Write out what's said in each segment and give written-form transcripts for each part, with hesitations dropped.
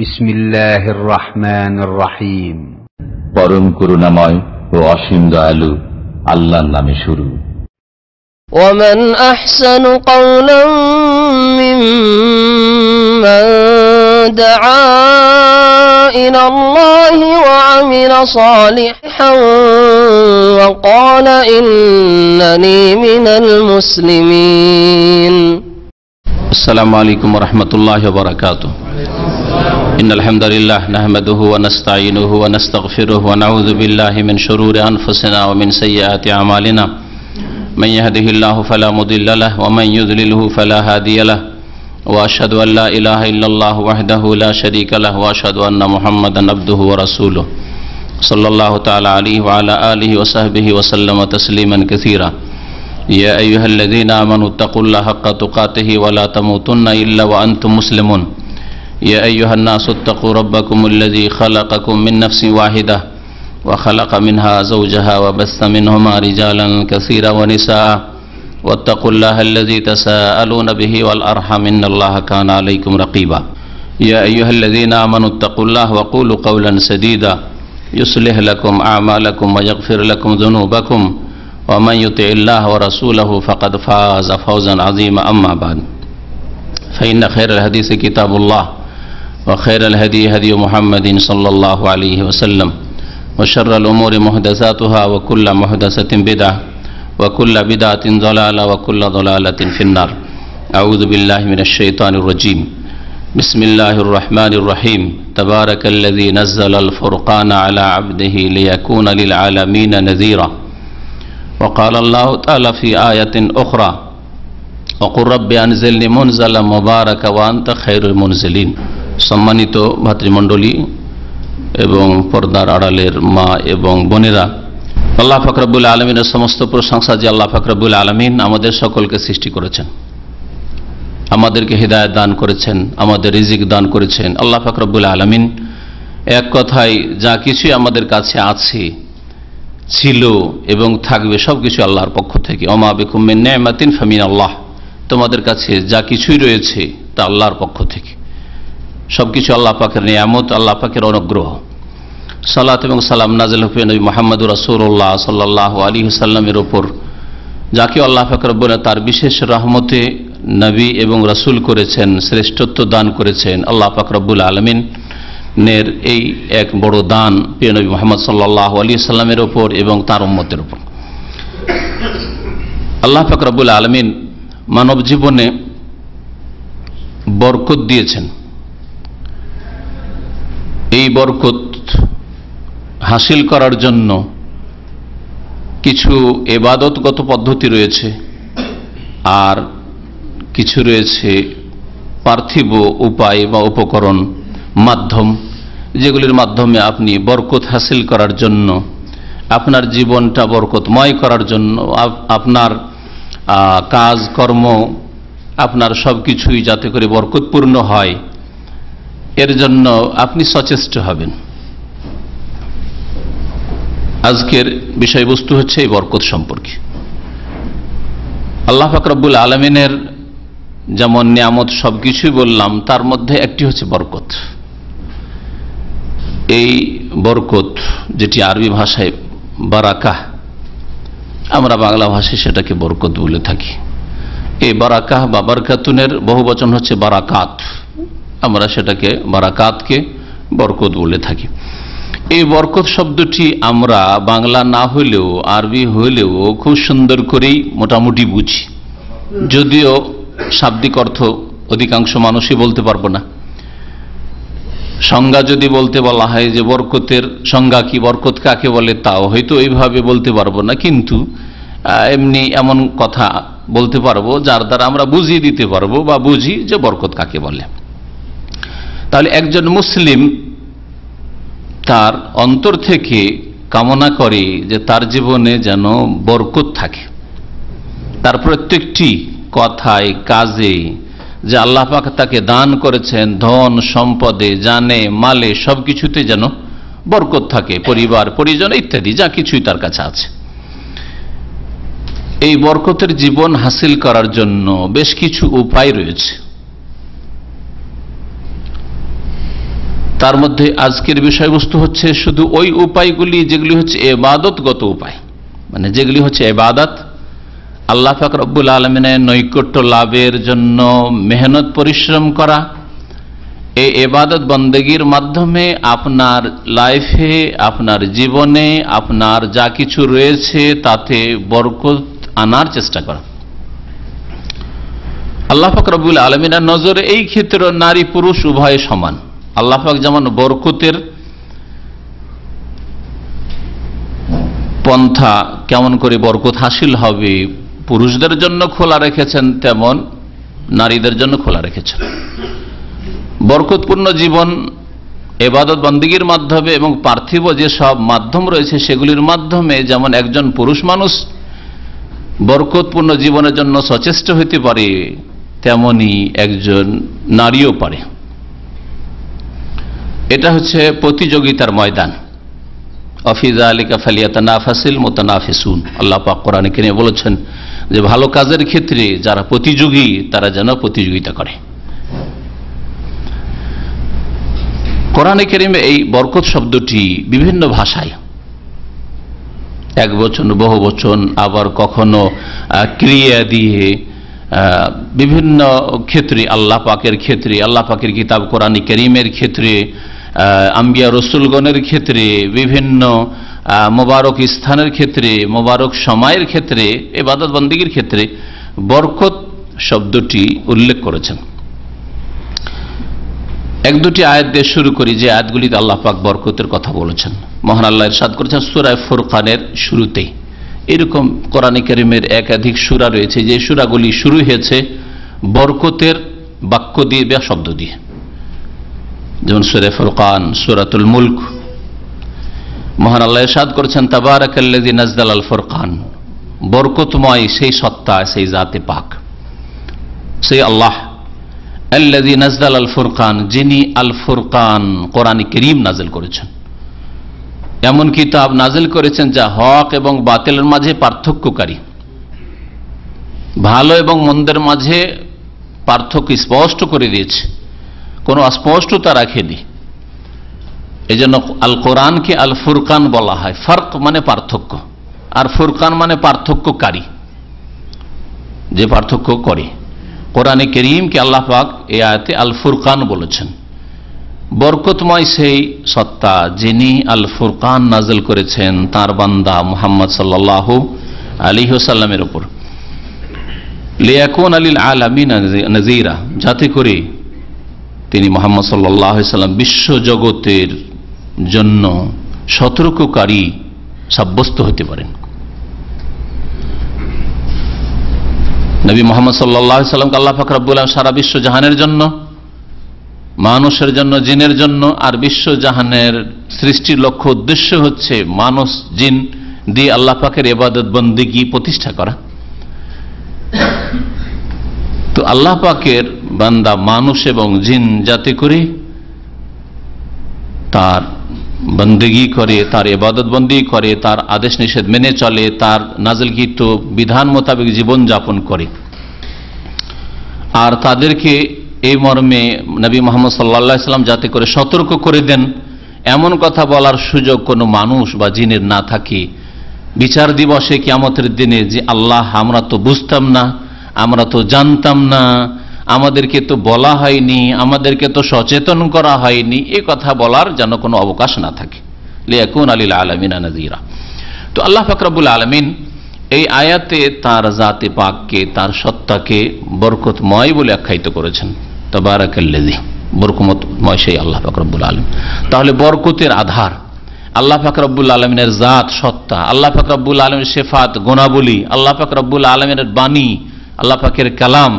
বিসমিল্লাহির রহমানির রহিম। পরম করুণাময় ও অসীম দয়ালু আল্লাহর নামে শুরু। ومن أحسن قولا ممن دعا إلى الله وعمل صالحا وقال إنني من المسلمين. السلام عليكم ورحمة الله وبركاته. إن الحمد لله نحمده ونستعينه ونستغفره ونعوذ بالله من شرور أنفسنا ومن سيئات أعمالنا. من يهده الله فلا مضل له ومن يضلله فلا هادي له وأشهد أن لا إله إلا الله وحده لا شريك له وأشهد أن محمدا عبده ورسوله صلى الله تعالى عليه وعلى آله وصحبه وسلم تسليما كثيرا. يا أيها الذين آمنوا اتقوا الله حق تقاته ولا تموتن إلا وأنتم مسلمون. يا أيها الناس اتقوا ربكم الذي خلقكم من نفس واحدة وخلق منها زوجها وبث منهما رجالا كثيرا ونساء واتقوا الله الذي تساءلون به والأرحم إن الله كان عليكم رقيبا. يا أيها الذين آمنوا اتقوا الله وقولوا قولا سديدا يصلح لكم أعمالكم ويغفر لكم ذنوبكم ومن يطع الله ورسوله فقد فاز فوزا عظيما. أما بعد فإن خير الحديث كتاب الله وخير الهدي هدي محمد صلى الله عليه وسلم وشر الأمور محدثاتها وكل محدثة بدعة وكل بدعة ضلالة وكل ضلالة في النار. أعوذ بالله من الشيطان الرجيم. بسم الله الرحمن الرحيم. تبارك الذي نزل الفرقان على عبده ليكون للعالمين نذيرا. وقال الله تعالى في آية أخرى وقل رب أنزلني منزلا مباركا وأنت خير المنزلين. সম্মানিত ভাতৃমণ্ডলী এবং পর্দার আড়ালের মা এবং বোনেরা, আল্লাহ পাক রব্বুল আলামিনের সমস্ত প্রশংসা যে আল্লাহ পাক রব্বুল আলামিন আমাদের সকলকে সৃষ্টি করেছেন, আমাদেরকে হিদায়াত দান করেছেন, আমাদের রিজিক দান করেছেন। আল্লাহ পাক রব্বুল আলামিন এক কথায় যা কিছুই আমাদের কাছে আছে, ছিল এবং থাকবে সব কিছু আল্লাহর পক্ষ থেকে। ওমা বিকুম মিন নি'মাতিন ফামিন আল্লাহ, তোমাদের কাছে যা কিছুই রয়েছে তা আল্লাহর পক্ষ থেকে। সবকিছু আল্লাহ পাকের নিয়ামত, আল্লাহ পাকের অনুগ্রহ। সালাত এবং সালাম নাযিল হবে নবী মুহাম্মদ রাসূলুল্লাহ সাল্লাল্লাহু আলাইহি ওয়াসাল্লামের উপর, যাকে আল্লাহ পাক রব্বুল তার বিশেষ রহমতে নবী এবং রাসূল করেছেন, শ্রেষ্ঠত্ব দান করেছেন। আল্লাহ পাক রব্বুল আলামিনের এই এক বড় দান প্রিয় নবী মুহাম্মদ সাল্লাল্লাহু আলাইহি ওয়াসাল্লামের উপর এবং তার উম্মতের উপর। আল্লাহ পাক রব্বুল আলামিন মানব জীবনে বরকত দিয়েছেন। এই বরকত হাসিল করার জন্য কিছু ইবাদতগত পদ্ধতি রয়েছে, আর কিছু রয়েছে পার্থিব উপায় বা উপকরণ, মাধ্যম, যেগুলির মাধ্যমে আপনি বরকত হাসিল করার জন্য, আপনার জীবনটা বরকতময় করার জন্য, আপনার কাজ কর্ম, আপনার সব কিছুই যাতে করে বরকতপূর্ণ হয়, এর জন্য আপনি সচেষ্ট হবেন। আজকের বিষয়বস্তু হচ্ছে এই বরকত সম্পর্কে। আল্লাহ পাক রব্বুল আলামিনের যেমন নিয়ামত সবকিছুই বললাম, তার মধ্যে একটি হচ্ছে বরকত। এই বরকত, যেটি আরবি ভাষায় বারাকাহ, আমরা বাংলা ভাষায় সেটাকে বরকত বলে থাকি। এই বারাকাহ বা বরকাতুনের বহু বচন হচ্ছে বারাকাত, আমরা সেটাকে বারাকাতকে বরকত বলে থাকি। এই বরকত শব্দটি আমরা বাংলা না হলেও আরবি হলেও খুব সুন্দর করেই মোটামুটি বুঝি, যদিও শাব্দিক অর্থ অধিকাংশ মানুষই বলতে পারবো না। সংজ্ঞা যদি বলতে বলা হয় যে বরকতের সংজ্ঞা কি, বরকত কাকে বলে, তাও হয়তো এইভাবে বলতে পারবো না, কিন্তু এমনি এমন কথা বলতে পারবো যার দ্বারা আমরা বুঝিয়ে দিতে পারবো বা বুঝি যে বরকত কাকে বলে। তাহলে একজন মুসলিম তার অন্তর থেকে কামনা করে যে তার জীবনে যেন বরকত থাকে, তার প্রত্যেকটি কথায় কাজে যে আল্লাহ পাক তাকে দান করেছেন, ধন সম্পদে, জানে মালে, সবকিছুতে যেন বরকত থাকে, পরিবার পরিজন ইত্যাদি যা কিছুই তার কাছে আছে। এই বরকতের জীবন হাসিল করার জন্য বেশ কিছু উপায় রয়েছে। তার মধ্যে আজকের বিষয়বস্তু হচ্ছে শুধু ওই উপায়গুলি যেগুলি হচ্ছে ইবাদতগত উপায়, মানে যেগুলি হচ্ছে ইবাদত, আল্লাহ পাক রব্বুল আলামিনের নৈকট্য লাভের জন্য মেহনত পরিশ্রম করা। এই ইবাদত বন্দেগীর মাধ্যমে আপনার লাইফে, আপনার জীবনে, আপনার যা কিছু রয়েছে তাতে বরকত আনার চেষ্টা করা। আল্লাহ পাক রব্বুল আলামিনের নজরে এই ক্ষেত্রে নারী পুরুষ উভয়ে সমান। আল্লাহ পাক যেমন বরকতের পন্থা কেমন করে বরকত হাসিল হবে পুরুষদের জন্য খোলা রেখেছেন, তেমন নারীদের জন্য খোলা রেখেছেন। বরকতপূর্ণ জীবন ইবাদত বন্দেগীর মাধ্যমে এবং পার্থিব যে সব মাধ্যম রয়েছে সেগুলির মাধ্যমে যেমন একজন পুরুষ মানুষ বরকতপূর্ণ জীবনের জন্য সচেষ্ট হতে পারে, তেমনি একজন নারীও পারে। এটা হচ্ছে প্রতিযোগিতার ময়দান। অফি যালিকা ফালিয়াতানাফাসিল মুতানাফিসুন। আল্লাহ পাক কোরআনে কারিমে বলেছেন যে ভালো কাজের ক্ষেত্রে যারা প্রতিযোগী তারা যেন প্রতিযোগিতা করে। কোরআনে কারিমে এই বরকত শব্দটি বিভিন্ন ভাষায়, এক বচন, বহু বচন, আবার কখনো ক্রিয়া দিয়ে বিভিন্ন ক্ষেত্রে, আল্লাহ পাকের ক্ষেত্রে, আল্লাহ পাকের কিতাব কোরআন কারীমের ক্ষেত্রে, আম্বিয়া রসুলগণের ক্ষেত্রে, বিভিন্ন মোবারক স্থানের ক্ষেত্রে, মোবারক সময়ের ক্ষেত্রে, ইবাদত বন্দেগীর ক্ষেত্রে বরকত শব্দটি উল্লেখ করেছেন। এক দুটি আয়াত দিয়ে শুরু করি, যে আয়াতগুলিতে আল্লাহ পাক বরকতের কথা বলেছেন। মহান আল্লাহ ইরশাদ করেছেন সূরা ফুরকানের শুরুতেই। এরকম কোরআন কারীমের একাধিক সূরা রয়েছে যে সূরাগুলি শুরু হয়েছে বরকতের বাক্য দিয়ে বা শব্দ দিয়ে, যেমন সূরা ফুরকান, সূরাতুল মুলক। মহান আল্লাহ ইরশাদ করেছেন তাবারাকাল্লাযী নাযালাল ফুরকান, বরকতময় সেই সত্তা, সেই জাতে পাক, সেই আল্লাহ, আল্লাযী নাযালাল ফুরকান, যিনি আল ফুরকান কোরআন কারীম নাযিল করেছেন। এমন কিতাব নাযিল করেছেন যা হক এবং বাতিলের মাঝে পার্থক্যকারী, ভালো এবং মন্দের মাঝে পার্থক্য স্পষ্ট করে দিয়েছে, কোনো অস্পষ্টতা রাখেনি। এই জন্য আল কোরআনকে আল ফুরকান বলা হয়। ফারক মানে পার্থক্য, আর ফুরকান মানে পার্থক্যকারী, যে পার্থক্য করে। কোরআনে কারীমকে আল্লাহ পাক এই আয়াতে আল ফুরকান বলেছেন। বরকতময় সেই সত্তা যিনি আল ফুরকান নাযিল করেছেন তার বান্দা মুহাম্মদ সাল্লাল্লাহু আলাইহি ওয়াসাল্লামের উপর, লিয়াকুনা লিল আলামিন নাযীরা, যাতে করে তিনি মুহাম্মদ সাল্লাল্লাহু আলাইহি ওয়াসাল্লাম বিশ্ব জগতের জন্য সতর্ককারী সাব্যস্ত হতে পারেন। নবী মুহাম্মদ সাল্লাল্লাহু আলাইহি ওয়াসাল্লামকে আল্লাহ পাক রব্বুল আলামিন সারা বিশ্ব জাহানের জন্য, মানুষের জন্য, জিনের জন্য, আর বিশ্ব জাহানের সৃষ্টির লক্ষ্য উদ্দেশ্য হচ্ছে মানুষ জিন দিয়ে আল্লাহ পাকের ইবাদত বন্দেগী প্রতিষ্ঠা করা। তো আল্লাহ পাকের বান্দা মানুষ এবং জিন যাতে করে তার বন্দেগী করে, তার ইবাদত বন্দেগী করে, তার আদেশ নিষেধ মেনে চলে, তার নাজিলকৃত বিধান মোতাবেক জীবন যাপন করে, আর তাদেরকে এই মর্মে নবী মুহাম্মদ সাল্লাল্লাহু আলাইহি ওয়াসাল্লাম যাতে করে সতর্ক করে দেন, এমন কথা বলার সুযোগ কোনো মানুষ বা জিনের না থাকে বিচার দিবসে, কিয়ামতের দিনে, যে আল্লাহ আমরা তো বুঝতাম না, আমরা তো জানতাম না, আমাদেরকে তো বলা হয়নি, আমাদেরকে তো সচেতন করা হয়নি, এই কথা বলার যেন কোনো অবকাশ না থাকে। লিয়াকুনা লিল আলামিন নাযীরা। তো আল্লাহ পাক রব্বুল আলামিন এই আয়াতে তার জাতে পাককে, তার সত্তাকে বরকতময় বলে আখ্যায়িত করেছেন। তাবারাকাল্লাযী, বরকতময় সেই আল্লাহ পাক রব্বুল আলামিন। তাহলে বরকতের আধার আল্লাহ পাক রব্বুল আলামিনের জাত, সত্তা, আল্লাহ পাক রব্বুল আলামিনের সিফাত, গুণাবলী, আল্লাহ পাক রব্বুল আলামিনের বাণী, আল্লাহ পাকের কালাম,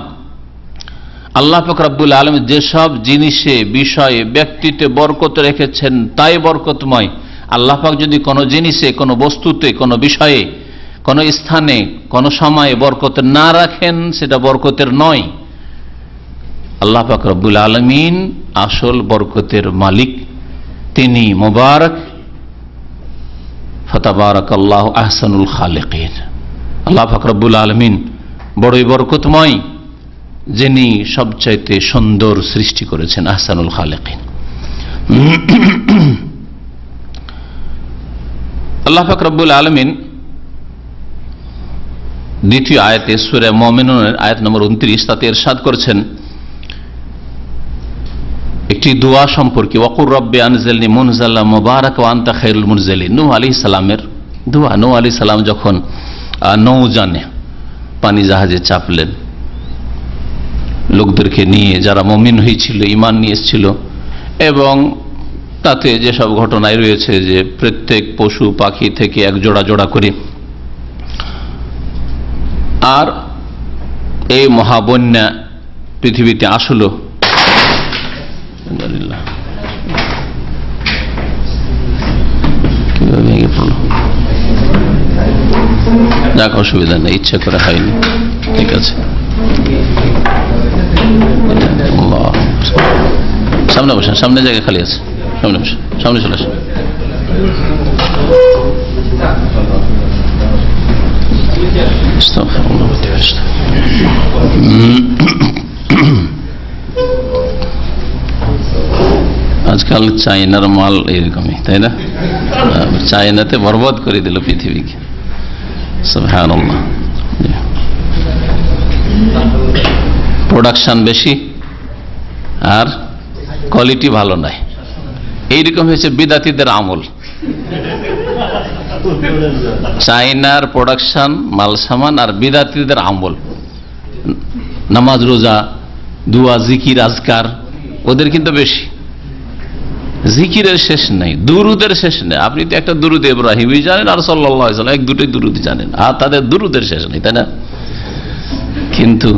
আল্লাহ পাক রব্বুল আলামিন যেসব জিনিসে, বিষয়ে, ব্যক্তিতে বরকত রেখেছেন তাই বরকতময়। আল্লাহ পাক যদি কোনো জিনিসে, কোনো বস্তুতে, কোনো বিষয়ে, কোনো স্থানে, কোনো সময়ে বরকত না রাখেন সেটা বরকতের নয়। আল্লাহ পাক রব্বুল আলামিন আসল বরকতের মালিক, তিনি মুবারক। ফাতাবারাকাল্লাহু আহসানুল খালিকিন। আল্লাহ পাক রব্বুল আলামিন বড়ই বরকতময়, যিনি সবচাইতে সুন্দর সৃষ্টি করেছেন, আহসানুল খালিকিন। আল্লাহ পাক রব্বুল আলামিন দ্বিতীয় আয়াতে সূরা মুমিনুনের আয়াত নম্বর 29 তাতে ইরশাদ করেছেন একটি দোয়া সম্পর্কে, ওয়াকুর রব্বি আনজিলনি মুনজালা মুবারাক ওয়া আনতা খায়রুল মুনজিলিন। নূহ আলাইহিস সালামের দোয়া। নূহ আলাইহিস সালাম যখন নৌযানে পানি জাহাজে চাপলেন লোকদেরকে নিয়ে, যারা মুমিন হয়েছিল, ঈমান নিয়ে এসেছিল, এবং তাতে যেসব ঘটনায় রয়েছে যে প্রত্যেক পশু পাখি থেকে এক জোড়া জোড়া করে, আর এই মহাবন্যা পৃথিবীতে আসলো। কিভাবে ভেঙে পড়লো যাক, অসুবিধা নেই, ইচ্ছা করে হয়নি, ঠিক আছে। সামনে বসেন, সামনে জায়গা খালি আছে, সামনে বসেন, সামনে চলে আসেন। আজকাল চায়নার মাল এরকমই, তাই না? চায়নাতে বরবাদ করে দিল পৃথিবীকে, সুবহানাল্লাহ। প্রোডাকশন বেশি আর কোয়ালিটি ভালো নাই, এইরকম হয়েছে বিদাতিদের আমল। চায়নার প্রোডাকশন মাল সামান আর বিদাতিদের আমল। নামাজ রোজা দুয়া জিকির আজকার ওদের কিন্তু বেশি, জিকিরের শেষ নেই, দুরুদের শেষ নেই। আপনি তো একটা দুরুদ ইব্রাহিমই জানেন আর সাল্লাল্লাহু আলাইহি ওয়াসাল্লাম এক দুটোই দুরুদ জানেন, আর তাদের দুরুদের শেষ নেই, তাই না? কিন্তু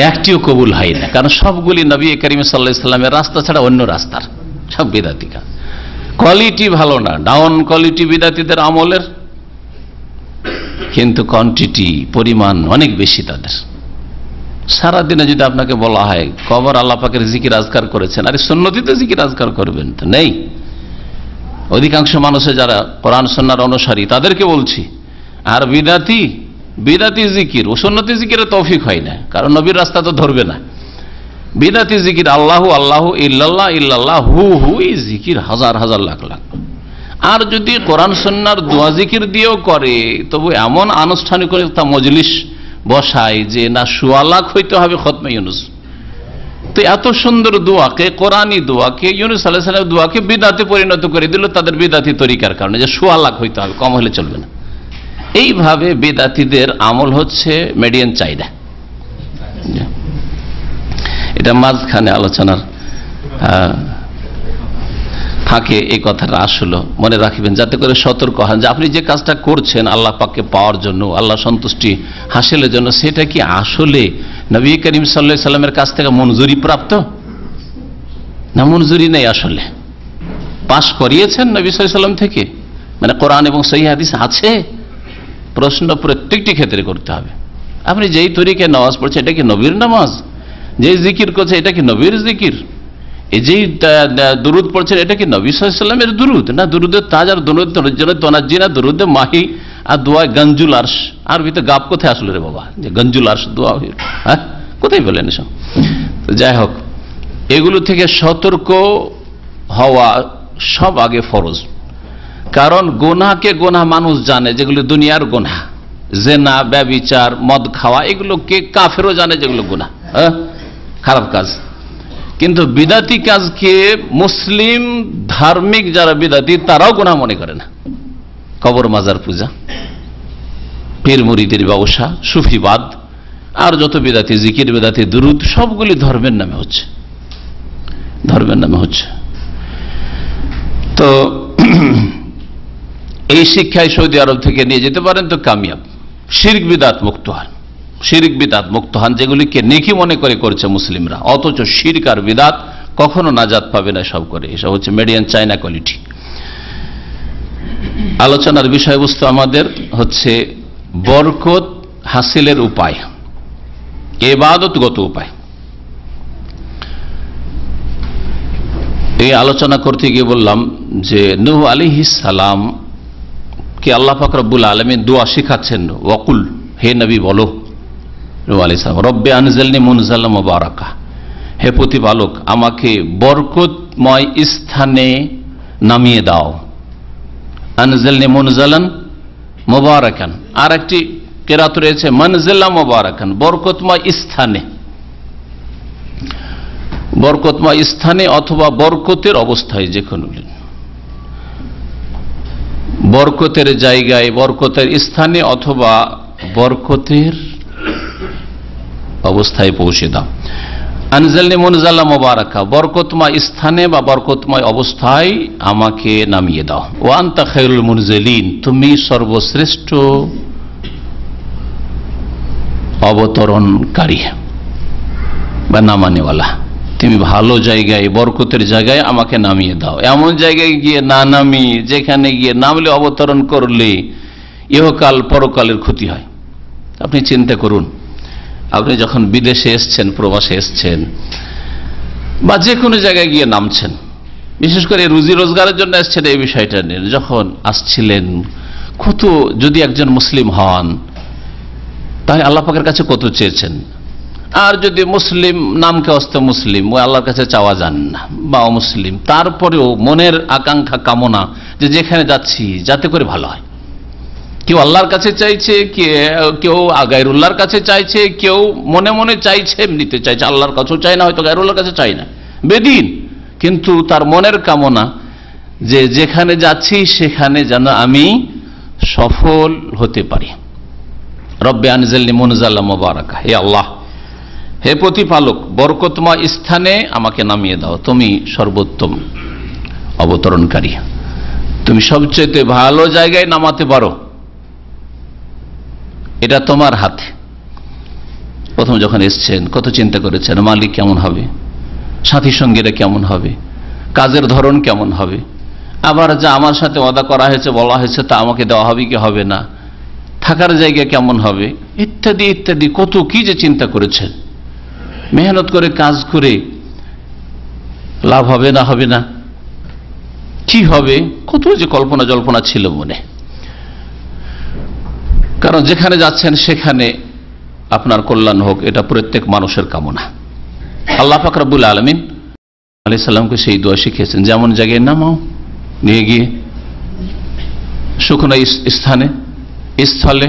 একটিও কবুল হয় না, কারণ সবগুলি নবী করিম সাল্লাল্লাহু আলাইহি ওয়াসাল্লামের রাস্তা ছাড়া অন্য রাস্তার, সব বিদাতিকা। কোয়ালিটি ভালো না, ডাউন কোয়ালিটি বিদাতিদের আমলের, কিন্তু কোয়ান্টিটি পরিমাণ অনেক বেশি তাদের। সারাদিনে যদি আপনাকে বলা হয় কবর আল্লাহ পাকের জিকির আজকার করেছেন, আরে সুন্নতিতে জিকির আজকার করবেন তো নেই। অধিকাংশ মানুষে যারা কোরআন সুন্নাহর অনুসারী তাদেরকে বলছি, আর বিদাতি জিকির ও সুন্নতি জিকিরের তৌফিক হয় না, কারণ নবীর রাস্তা তো ধরবে না। বিদাতি জিকির আল্লাহু আল্লাহু ইল্লাল্লাহ ইল্লাল্লাহ হু হু, এই জিকির হাজার হাজার লাখ লাখ। আর যদি কোরআন সুন্নাহর দোয়া জিকির দিয়েও করে, তবু এমন আনুষ্ঠানিকতা মজলিস বসায় যে না ১৬ লাখ হইতে হবে খতমে ইউনুস। তো এত সুন্দর দোয়াকে, কোরআনী দোয়াকে, ইউনুস আলাইহিস সালামের দোয়াকে বিদাতে পরিণত করে দিল তাদের বিদাতি তরিকার কারণে, যে ১৬ লাখ হইতে হবে, কম হলে চলবে না। এইভাবে বিদাতিদের আমল হচ্ছে মেডিয়ান চাহিদা। এটা মাঝখানে আলোচনার ফাঁকে এই কথাটা আসলো, মনে রাখবেন, যাতে করে সতর্ক হন যে আপনি যে কাজটা করছেন আল্লাহ পাককে পাওয়ার জন্য, আল্লাহ সন্তুষ্টি হাসিলের জন্য, সেটা কি আসলে নবী করিম সাল্লাল্লাহু আলাইহি সাল্লামের কাছ থেকে মঞ্জুরি প্রাপ্ত না মঞ্জুরি নেই? আসলে পাশ করিয়েছেন নবী সাল্লাল্লাহু আলাইহি সাল্লাম থেকে, মানে কোরআন এবং সহিহ হাদিস আছে? প্রশ্ন প্রত্যেকটি ক্ষেত্রে করতে হবে। আপনি যেই তরিকায় নামাজ পড়ছেন এটা কি নবীর নামাজ? যেই জিকির করছে এটা কি নবীর জিকির? এই যেই দুরুদ পড়ছেন এটা কি নবী সাল্লাল্লাহু আলাইহি সাল্লামের দুরুদ? না দুরুদের তাজ আর দোনাজ্জিনা দুরুদে মাহি আর দোয়া গঞ্জুল আরশ। আরবিতে গাব কোথায় আসলো রে বাবা যে গঞ্জুল আরশ দোয়া, হ্যাঁ কোথায় বলেন এসব? যাই হোক, এগুলো থেকে সতর্ক হওয়া সব আগে ফরজ। কারণ গোনাকে গোনা মানুষ জানে, যেগুলো দুনিয়ার গোনা, জেনা, ব্যভিচার, মদ খাওয়া, এগুলোকে কাফেরও জানে যেগুলো গোনা, হ্যাঁ খারাপ কাজ। কিন্তু বিদাতি কাজকে মুসলিম ধার্মিক যারা বিদাতি তারাও গোনা মনে করে না। কবর মাজার পূজা, পীর মুরিদের ব্যবসা, সুফিবাদ, আর যত বিদাতি জিকির, বিদাতি দুরুদ, সবগুলি ধর্মের নামে হচ্ছে, ধর্মের নামে হচ্ছে। তো এই শিক্ষায় সৌদি আরব থেকে নিয়ে যেতে পারেন তো কামিয়াব। শিরক বিদাত মুক্ত হন, শিরক বিদাত মুক্ত হন, যেগুলিকে নেকি মনে করে করছে মুসলিমরা, অথচ শিরক আর বিদাত কখনো নাজাত পাবে না সব করে। এসব হচ্ছে মেডিয়ান চায়না কোয়ালিটি। আলোচনার বিষয়বস্তু আমাদের হচ্ছে বরকত হাসিলের উপায়, ইবাদতগত উপায়। এই আলোচনা করতে গিয়ে বললাম যে নূহ আলাইহিস সালাম কে আল্লাহ পাক রব্বুল আলামিন দোয়া শিখাচ্ছেন, ওয়াকুল, হে নবী বলো, নূহ আলাইহিস সালাম, রব্বে আনজিলনি মুনজালাম মুবারাকা, হে প্রতিপালক আমাকে বরকত বরকতময় স্থানে নামিয়ে দাও। আনজালনি মুনজালান মুবারাকান, আর একটি কেরাত রয়েছে মানজিলা মুবারাকান, বরকতময় স্থানে, বরকতময় স্থানে অথবা বরকতের অবস্থায়, যে কোনো বরকতের জায়গায়, বরকতের স্থানে অথবা বরকতের অবস্থায় পৌঁছে দাও। আনজালনি মুনজালা মুবারাকা, বরকতময় স্থানে বা বরকতময় অবস্থায় আমাকে নামিয়ে দাও। ওয়া আনতা খায়রুল মুনজিলিন, তুমি সর্বশ্রেষ্ঠ অবতরণকারী বা নামানেওয়ালা। তুমি ভালো জায়গায়, বরকতের জায়গায় আমাকে নামিয়ে দাও। এমন জায়গায় গিয়ে না নামি যেখানে গিয়ে নামলে, অবতরণ করলে ইহকাল পরকালের ক্ষতি হয়। আপনি চিন্তা করুন, আপনি যখন বিদেশে এসছেন, প্রবাসে এসছেন, বা যে কোনো জায়গায় গিয়ে নামছেন, বিশেষ করে রুজি রোজগারের জন্য এসছেন, এই বিষয়টা নিয়ে যখন আসছিলেন, কত, যদি একজন মুসলিম হন তাহলে আল্লাহ পাকের কাছে কত চেয়েছেন, আর যদি মুসলিম নামকে অস্তে মুসলিম, ওই আল্লাহর কাছে চাওয়া যান না, বা অমুসলিম, তারপরেও মনের আকাঙ্ক্ষা কামনা যে যেখানে যাচ্ছি যাতে করে ভালো হয়। কেউ আল্লাহর কাছে চাইছে, কেউ গায়রুল্লাহর কাছে চাইছে, কেউ মনে মনে চাইছে, এমনিতে চাইছে, আল্লাহর কাছেও চাই না, হয়তো গায়রুল্লাহর কাছে চাই না, বেদিন, কিন্তু তার মনের কামনা যে যেখানে যাচ্ছি সেখানে যেন আমি সফল হতে পারি। রব্বে আনজিলনি মুনজালা মুবারাকা, হে আল্লাহ, হে প্রতিপালক, বরকতময় স্থানে আমাকে নামিয়ে দাও। তুমি সর্বোত্তম অবতরণকারী, তুমি সবচেয়ে ভালো জায়গায় নামাতে পারো, এটা তোমার হাতে। প্রথম যখন এসছেন কত চিন্তা করেছেন, মালিক কেমন হবে, সাথী সঙ্গীরা কেমন হবে, কাজের ধরন কেমন হবে, আবার যা আমার সাথে ওয়াদা করা হয়েছে, বলা হয়েছে, তা আমাকে দেওয়া হবে কি হবে না, থাকার জায়গা কেমন হবে, ইত্যাদি ইত্যাদি কত কি যে চিন্তা করেছেন। মেহনত করে কাজ করে লাভ হবে না, হবে না, কি হবে, কত যে কল্পনা জল্পনা ছিল মনে। কারণ যেখানে যাচ্ছেন সেখানে আপনার কল্যাণ হোক, এটা প্রত্যেক মানুষের কামনা। আল্লাহ পাক রব্বুল আলামিন আলাইহিস সালামকে সেই দোয়া শিখিয়েছেন, যেমন জায়গায় নামাও, নিয়ে গিয়ে শুকনো স্থানে, স্থলে,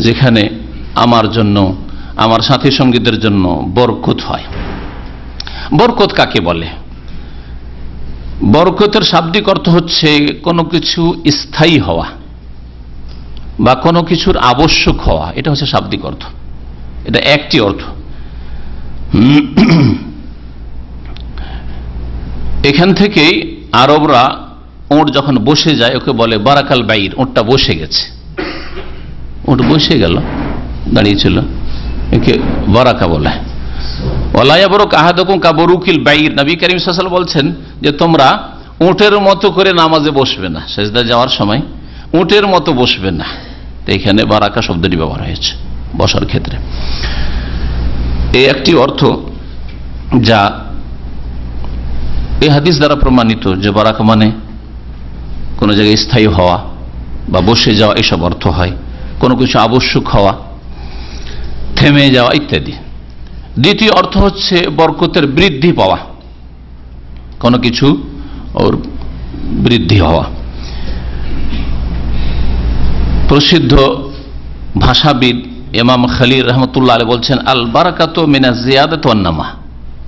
যেখানে আমার জন্য, আমার সাথী সঙ্গীদের জন্য বরকত হয়। বরকত কাকে বলে? বরকতের শাব্দিক অর্থ হচ্ছে কোনো কিছু স্থায়ী হওয়া বা কোনো কিছুর আবশ্যক হওয়া, এটা হচ্ছে শাব্দিক অর্থ, এটা একটি অর্থ। এখান থেকেই আরবরা উট যখন বসে যায় ওকে বলে বারাকাল বাইর, উটটা বসে গেছে, উট বসে গেল, দাঁড়িয়েছিল, একে বারাকা বলে। ওয়ালা ইয়াবরুক আহাদুকুম কাবরুকিল বাইর, নবী করিম সাল্লাল্লাহু আলাইহি ওয়াসাল্লাম বলছেন যে তোমরা উটের মতো করে নামাজে বসবে না, সেজদা যাওয়ার সময় উটের মতো বসবে না। এখানে বারাকা শব্দটি ব্যবহার হয়েছে বসার ক্ষেত্রে। এই একটি অর্থ যা এই হাদিস দ্বারা প্রমাণিত যে বারাকা মানে কোনো জায়গায় স্থায়ী হওয়া বা বসে যাওয়া, এসব অর্থ হয়। কোনো কিছু আবশ্যক হওয়া, থেমে যাওয়া ইত্যাদি। দ্বিতীয় অর্থ হচ্ছে বরকতের বৃদ্ধি পাওয়া, কোনো কিছু ওর বৃদ্ধি হওয়া। প্রসিদ্ধ ভাষাবিদ ইমাম খালিল রহমতুল্লাহ আলাইহি বলছেন, আল বারাকাতু মিনাজ জিয়াদাতি ওয়ান নামা,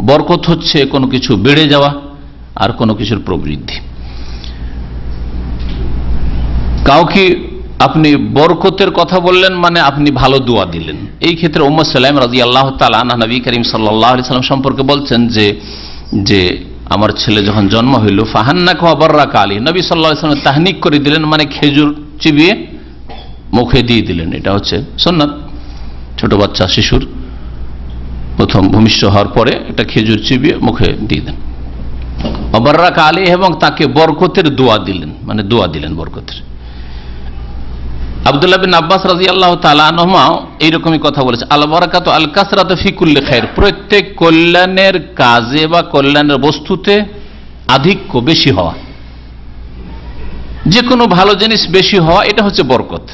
বরকত হচ্ছে কোনো কিছু বেড়ে যাওয়া আর কোনো কিছুর প্রবৃদ্ধি। কাউকে আপনি বরকতের কথা বললেন মানে আপনি ভালো দোয়া দিলেন। এই ক্ষেত্রে উম্মে সালাম রাদিয়াল্লাহু তাআলা আনহা নবী করিম সাল্লাল্লাহু আলাইহি সাল্লাম সম্পর্কে বলছেন যে আমার ছেলে যখন জন্ম হইল, ফাহান্নাকা ওয়া বাররাকা আলাইহি, নবী সাল্লাল্লাহু আলাইহি সাল্লাম তাহনিক করে দিলেন, মানে খেজুর চিবিয়ে মুখে দিয়ে দিলেন। এটা হচ্ছে সুন্নাত। ছোট বাচ্চা শিশুর প্রথম ভূমিষ্ঠ হওয়ার পরে একটা খেজুর চিবিয়ে মুখে দিয়ে দেন। ওয়া বাররাকা আলাইহি, এবং তাকে বরকতের দোয়া দিলেন, মানে দোয়া দিলেন বরকতের। আব্দুল্লাহ বিন আব্বাস রাদিয়াল্লাহু তাআলা আনহুমা এইরকমই কথা বলেছে, আল বারাকাতু আল কাসরাতু ফি কুল্লি খায়র, প্রত্যেক কল্যাণের কাজে বা কল্যাণের বস্তুতে আধিক্য, বেশি হওয়া, যে কোনো ভালো জিনিস বেশি হওয়া, এটা হচ্ছে বরকত।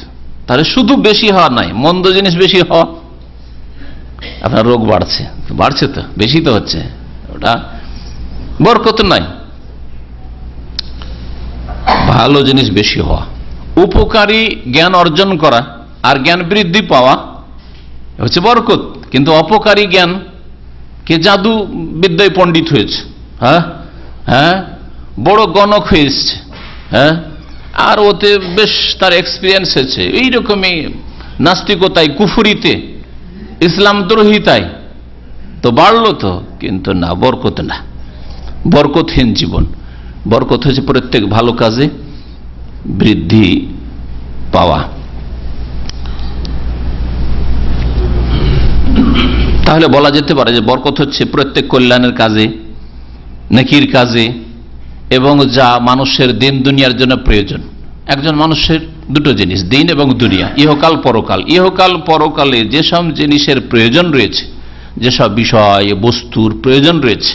তাহলে শুধু বেশি হওয়া নাই, মন্দ জিনিস বেশি হওয়া। আপনার রোগ বাড়ছে, বাড়ছে তো, বেশি তো হচ্ছে, ওটা বরকত নাই। ভালো জিনিস বেশি হওয়া, উপকারী জ্ঞান অর্জন করা আর জ্ঞান বৃদ্ধি পাওয়া হচ্ছে বরকত। কিন্তু অপকারী জ্ঞান, কে জাদু বিদ্যায় পণ্ডিত হয়েছে, হ্যাঁ হ্যাঁ, বড় গণক হয়ে এসছে, হ্যাঁ, আর ওতে বেশ তার এক্সপিরিয়েন্স হয়েছে, এইরকমই নাস্তিকতায়, কুফরিতে, ইসলাম দ্রোহিতায়, তো বাড়লো তো, কিন্তু না, বরকত না, বরকতহীন জীবন। বরকত হচ্ছে প্রত্যেক ভালো কাজে বৃদ্ধি পাওয়া। তাহলে বলা যেতে পারে যে বরকত হচ্ছে প্রত্যেক কল্যাণের কাজে, নেকির কাজে, এবং যা মানুষের দিন দুনিয়ার জন্য প্রয়োজন। একজন মানুষের দুটো জিনিস, দিন এবং দুনিয়া, ইহকাল পরকাল। ইহকাল পরকালে যেসব জিনিসের প্রয়োজন রয়েছে, যেসব বিষয় বস্তুর প্রয়োজন রয়েছে,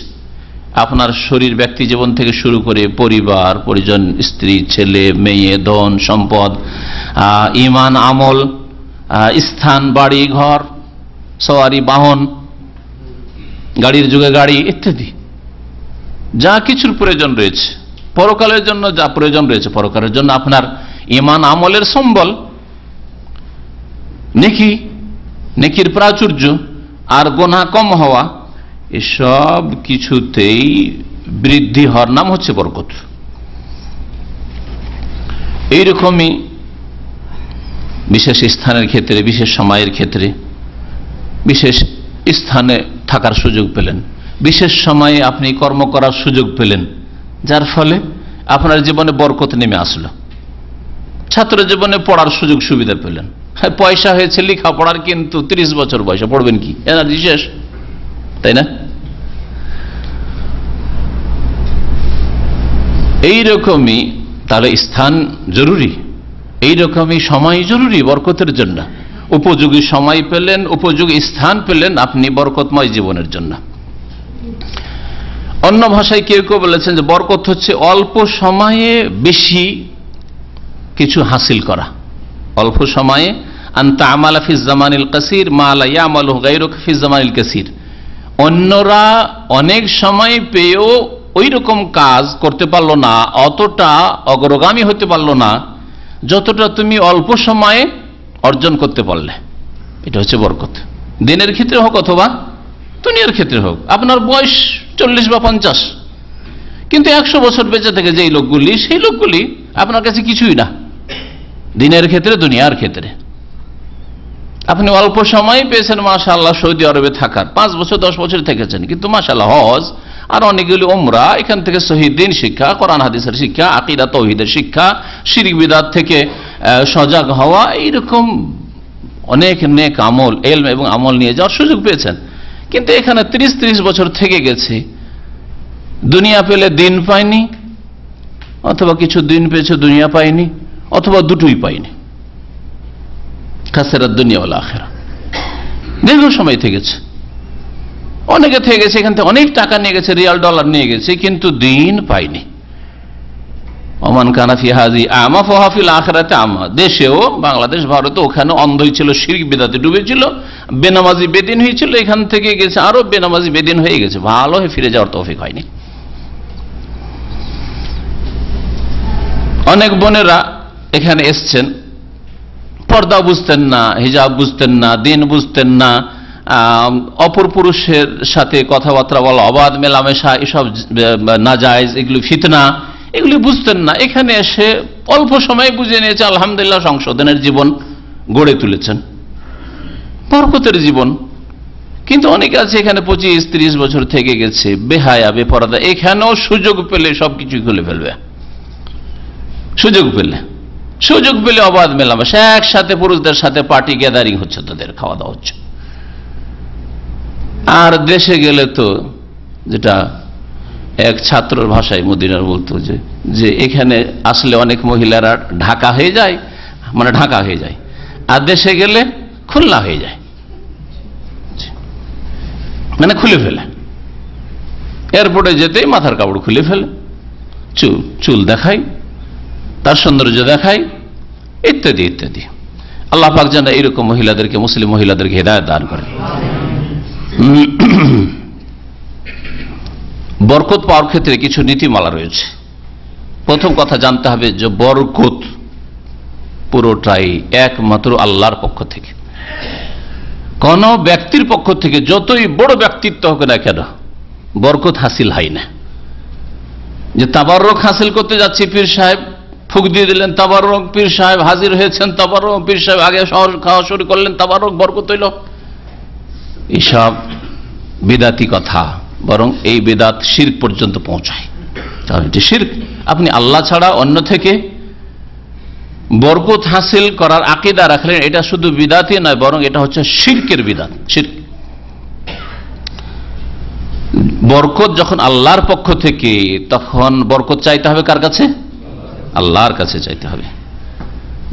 আপনার শরীর, ব্যক্তি জীবন থেকে শুরু করে পরিবার পরিজন, স্ত্রী ছেলে মেয়ে, ধন সম্পদ, ঈমান আমল, স্থান, বাড়ি ঘর, সওয়ারি বাহন, গাড়ির যুগে গাড়ি ইত্যাদি, যা কিছুর প্রয়োজন রয়েছে, পরকালের জন্য যা প্রয়োজন রয়েছে, পরকালের জন্য আপনার ঈমান আমলের সম্বল, নেকি, নেকির প্রাচুর্য আর গুনাহ কম হওয়া, এসব কিছুতেই বৃদ্ধি হওয়ার নাম হচ্ছে বরকত। এইরকমই বিশেষ স্থানের ক্ষেত্রে, বিশেষ সময়ের ক্ষেত্রে, বিশেষ স্থানে থাকার সুযোগ পেলেন, বিশেষ সময়ে আপনি কর্ম করার সুযোগ পেলেন, যার ফলে আপনার জীবনে বরকত নেমে আসলো। ছাত্র জীবনে পড়ার সুযোগ সুবিধা পেলেন, পয়সা হয়েছে লেখাপড়ার, কিন্তু 30 বছর বয়সে পড়বেন কি, এনার্জি শেষ, তাই না? এইরকমই তাহলে স্থান জরুরি, এইরকমই সময় জরুরি বরকতের জন্য। উপযোগী সময় পেলেন, উপযোগী স্থান পেলেন আপনি বরকতময় জীবনের জন্য। অন্য ভাষায় কেউ কেউ বলেছেন যে বরকত হচ্ছে অল্প সময়ে বেশি কিছু হাসিল করা। অল্প সময়ে আনতা আমালা ফি জামানিল কাসির মা লা ইয়ামালু গায়রুকা ফি জামানিল কাসির। অন্যরা অনেক সময় পেয়েও ওই রকম কাজ করতে পারলো না, অতটা অগ্রগামী হতে পারলো না যতটা তুমি অল্প সময়ে অর্জন করতে পারলে। এটা হচ্ছে বরকত, দিনের ক্ষেত্রে হোক অথবা দুনিয়ার ক্ষেত্রে হোক। আপনার বয়স 40 বা 50, কিন্তু 100 বছর বেঁচে থেকে যেই লোকগুলি, সেই লোকগুলি আপনার কাছে কিছুই না, দিনের ক্ষেত্রে দুনিয়ার ক্ষেত্রে। আপনি অল্প সময় পেয়েছেন মাশাআল্লাহ সৌদি আরবে থাকার, 5 বছর 10 বছর থেকেছেন, কিন্তু মাশাআল্লাহ হজ আর অনেকগুলি উমরা, এখান থেকে সহিহ দ্বীন শিক্ষা, কোরআন হাদিসের শিক্ষা, আকীদা তাওহীদের শিক্ষা, শিরক বিদআত থেকে সজাগ হওয়া, এইরকম অনেক নেক আমল, ইলম এবং আমল নিয়ে যাওয়ার সুযোগ পেয়েছেন। কিন্তু এখানে 30 বছর থেকে গেছে, দুনিয়া পেলে দিন পায়নি, অথবা কিছু দিন পেয়েছে দুনিয়া পায়নি, অথবা দুটোই পায়নি। খাসিরাত দুনিয়া ওয়াল আখিরা। দীর্ঘ সময় থেকে গেছে, অনেকে থেকে গেছে, এখান থেকে অনেক টাকা নিয়ে গেছে, রিয়াল ডলার নিয়ে গেছে, কিন্তু দিন পায়নি। ওমান কানা ফি হাযি আমা ফাহুয়া ফিল আখিরাতি আমা। দেশেও, বাংলাদেশ, ভারতে, ওখানে অন্ধই ছিল, শিরক বিদআতে ডুবেছিল, বেনামাজি বেদিন হয়েছিল, এখান থেকে গেছে আরো বেনামাজি বেদিন হয়ে গেছে, ভালো হয়ে ফিরে যাওয়ার তৌফিক হয়নি। অনেক বোনেরা এখানে এসছেন, পর্দা বুঝতেন না, হিজাব বুঝতেন না, দিন বুঝতেন না, অপর পুরুষের সাথে কথাবার্তা বলা, অবাধ মেলামেশা, এসব নাজায়েজ, এগুলি ফিতনা, এগুলি বুঝতেন না। এখানে এসে অল্প সময় বুঝে নিয়েছে, আলহামদুলিল্লাহ, সংশোধনের জীবন গড়ে তুলেছেন, বরকতের জীবন। কিন্তু অনেকে আছে এখানে 25-30 বছর থেকে গেছে, বেহায়া, বেপরদা, এখানেও সুযোগ পেলে সবকিছু খুলে ফেলবে। সুযোগ পেলে অবাধ মেলামেশা, একসাথে পুরুষদের সাথে পার্টি গ্যাদারিং হচ্ছে, তাদের খাওয়া দাওয়া হচ্ছে। আর দেশে গেলে তো, যেটা এক ছাত্রর ভাষায় মদিনার বলতো, যে এখানে আসলে অনেক মহিলারা ঢাকা হয়ে যায়, মানে ঢাকা হয়ে যায়, আর দেশে গেলে খুলনা হয়ে যায়, মানে খুলে ফেলে। এয়ারপোর্টে যেতেই মাথার কাপড় খুলে ফেলে, চুল দেখায়, তার সৌন্দর্য দেখায়, ইত্যাদি ইত্যাদি। আল্লাহ পাক যেন এরকম মহিলাদেরকে, মুসলিম মহিলাদেরকে হেদায়েত দান করেন। বরকত পাওয়ার ক্ষেত্রে কিছু নীতিমালা রয়েছে। প্রথম কথা জানতে হবে যে বরকত পুরোটাই একমাত্র আল্লাহর পক্ষ থেকে, কোন ব্যক্তির পক্ষ থেকে যতই বড় ব্যক্তিত্ব হোক না কেন বরকত হাসিল হয় না। যে তাবাররক হাসিল করতে যাচ্ছি, পীর সাহেব ফুক দিয়ে দিলেন, তাবাররক, পীর সাহেব হাজির হয়েছেন, তাবাররক, পীর সাহেব আগে খাওয়া শুরু করলেন, তাবাররক, বরকত হইল, এসব বিদাতি কথা, বরং এই বিদাত শিরক পর্যন্ত পৌঁছায়। শিরক, আপনি আল্লাহ ছাড়া অন্য থেকে বরকত হাসিল করার আকীদা রাখলেন, এটা শুধু বিদাতি নয়, বরং এটা হচ্ছে শিরকের বিদাত। শিরক। বরকত যখন আল্লাহর পক্ষ থেকে, তখন বরকত চাইতে হবে কার কাছে? আল্লাহর কাছে চাইতে হবে।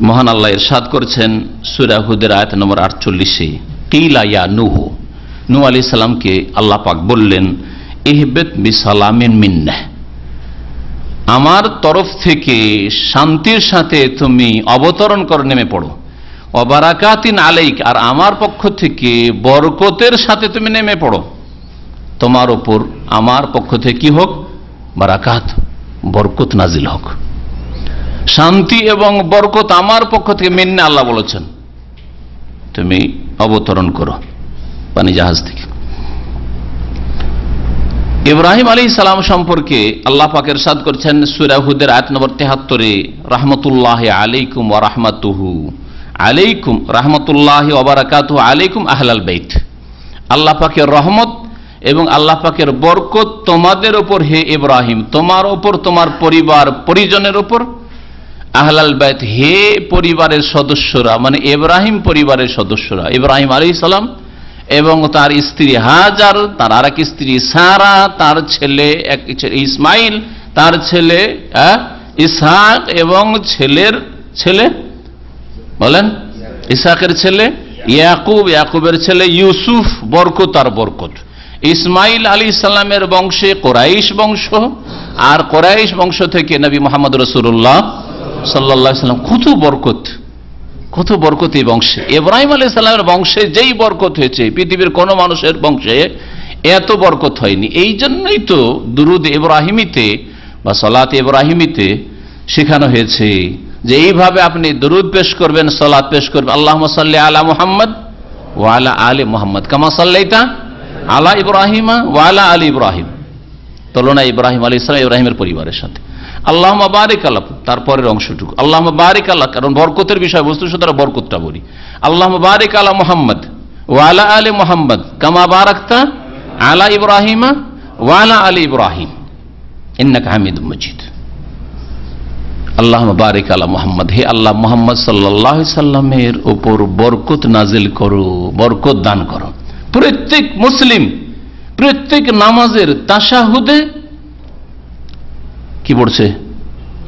মহান আল্লাহ ইরশাদ করেছেন সূরা হুদের আয়াত নম্বর 48-এ, কিলা ইয়া নূহ, নূহ আলাইহিস সালামকে আল্লাহ পাক বললেন, ইহবিত বিসালামিন মিন্না, আমার তরফ থেকে শান্তির সাথে তুমি অবতরণ করে নেমে পড়ো, ওয়া বারাকাতিন আলাইক, আর আমার পক্ষ থেকে বরকতের সাথে তুমি নেমে পড়ো, তোমার উপর আমার পক্ষ থেকে কি হোক? বারাকাত, বরকত নাজিল হোক। শান্তি এবং বরকত আমার পক্ষ থেকে মিন্না, আল্লাহ বলেছেন তুমি অবতরণ করো পানি জাহাজ থেকে। ইব্রাহিম আলাইহিস সালাম সম্পর্কে আল্লাহ পাক ইরশাদ করেছেন সূরা হুদের আয়াত নম্বর 73-এ, রাহমাতুল্লাহি আলাইকুম ওয়া রাহমাতুহু আলাইকুম, রাহমাতুল্লাহি ওয়া বারাকাতুহু আলাইকুম আহলাল বাইত, আল্লাহ পাকের রহমত এবং আল্লাহ পাকের বরকত তোমাদের উপর হে ইব্রাহিম, তোমার উপর, তোমার পরিবার পরিজনের উপর, আহলাল বাইত, হে পরিবারের সদস্যরা, মানে ইব্রাহিম পরিবারের সদস্যরা, ইব্রাহিম আলাইহিস সালাম এবং তার স্ত্রী হাজার, তার আরেক স্ত্রী সারা, তার ছেলে ইসমাইল, তার ছেলে ইসহাক এবং ছেলের ছেলে, বলেন ইসহাকের ছেলে ইয়াকুব, ইয়াকুবের ছেলে ইউসুফ, বরকত আর বরকত। ইসমাইল আলাইহিস সালামের বংশে কোরাইশ বংশ, আর কোরাইশ বংশ থেকে নবী মুহাম্মদ রাসূলুল্লাহ সাল্লাল্লাহু আলাইহি ওয়াসাল্লাম, কত বরকত, কত বরকত এই বংশে। ইব্রাহিম আলাইহিস সালামের বংশে যেই বরকত হয়েছে, পৃথিবীর কোন মানুষের বংশে এত বরকত হয়নি। এই জন্যই তো দুরুদ ইব্রাহিমিতে বা সালাত ইব্রাহিমিতে শেখানো হয়েছে যে এইভাবে আপনি দুরুদ পেশ করবেন, সালাত পেশ করবেন, আল্লাহুম্মা সাল্লি আলা মুহাম্মদ ওয়া আলা আলি মুহাম্মদ কামা সাল্লাইতা আলা ইব্রাহিমা ওয়া আলা আলি ইব্রাহিম, তুলনা ইব্রাহিম আলাইহিস সালাম ইব্রাহিমের পরিবারের সাথে। আল্লাহুম্মা বারিক আলা, তারপরের অংশটুকু আল্লাহুম্মা বারিক আলা, কারণ বরকতের বিষয়বস্তু সুতরাং বরকতটা বলি। আল্লাহুম্মা বারিক আলা মুহাম্মদ ওয়া আলা আলি মুহাম্মদ কামা বারাকতা আলা ইব্রাহিমা ওয়া আলা আলি ইব্রাহিম ইন্নাকা হামিদুম মাজিদ। আল্লাহুম্মা বারিক আলা মুহাম্মদ, হে আল্লাহ মুহাম্মদ সাল্লাল্লাহু আলাইহি সাল্লামের উপর বরকত নাজিল করো, বরকত দান করো। প্রত্যেক মুসলিম প্রত্যেক নামাজের তাশাহুদে কি পড়ছে?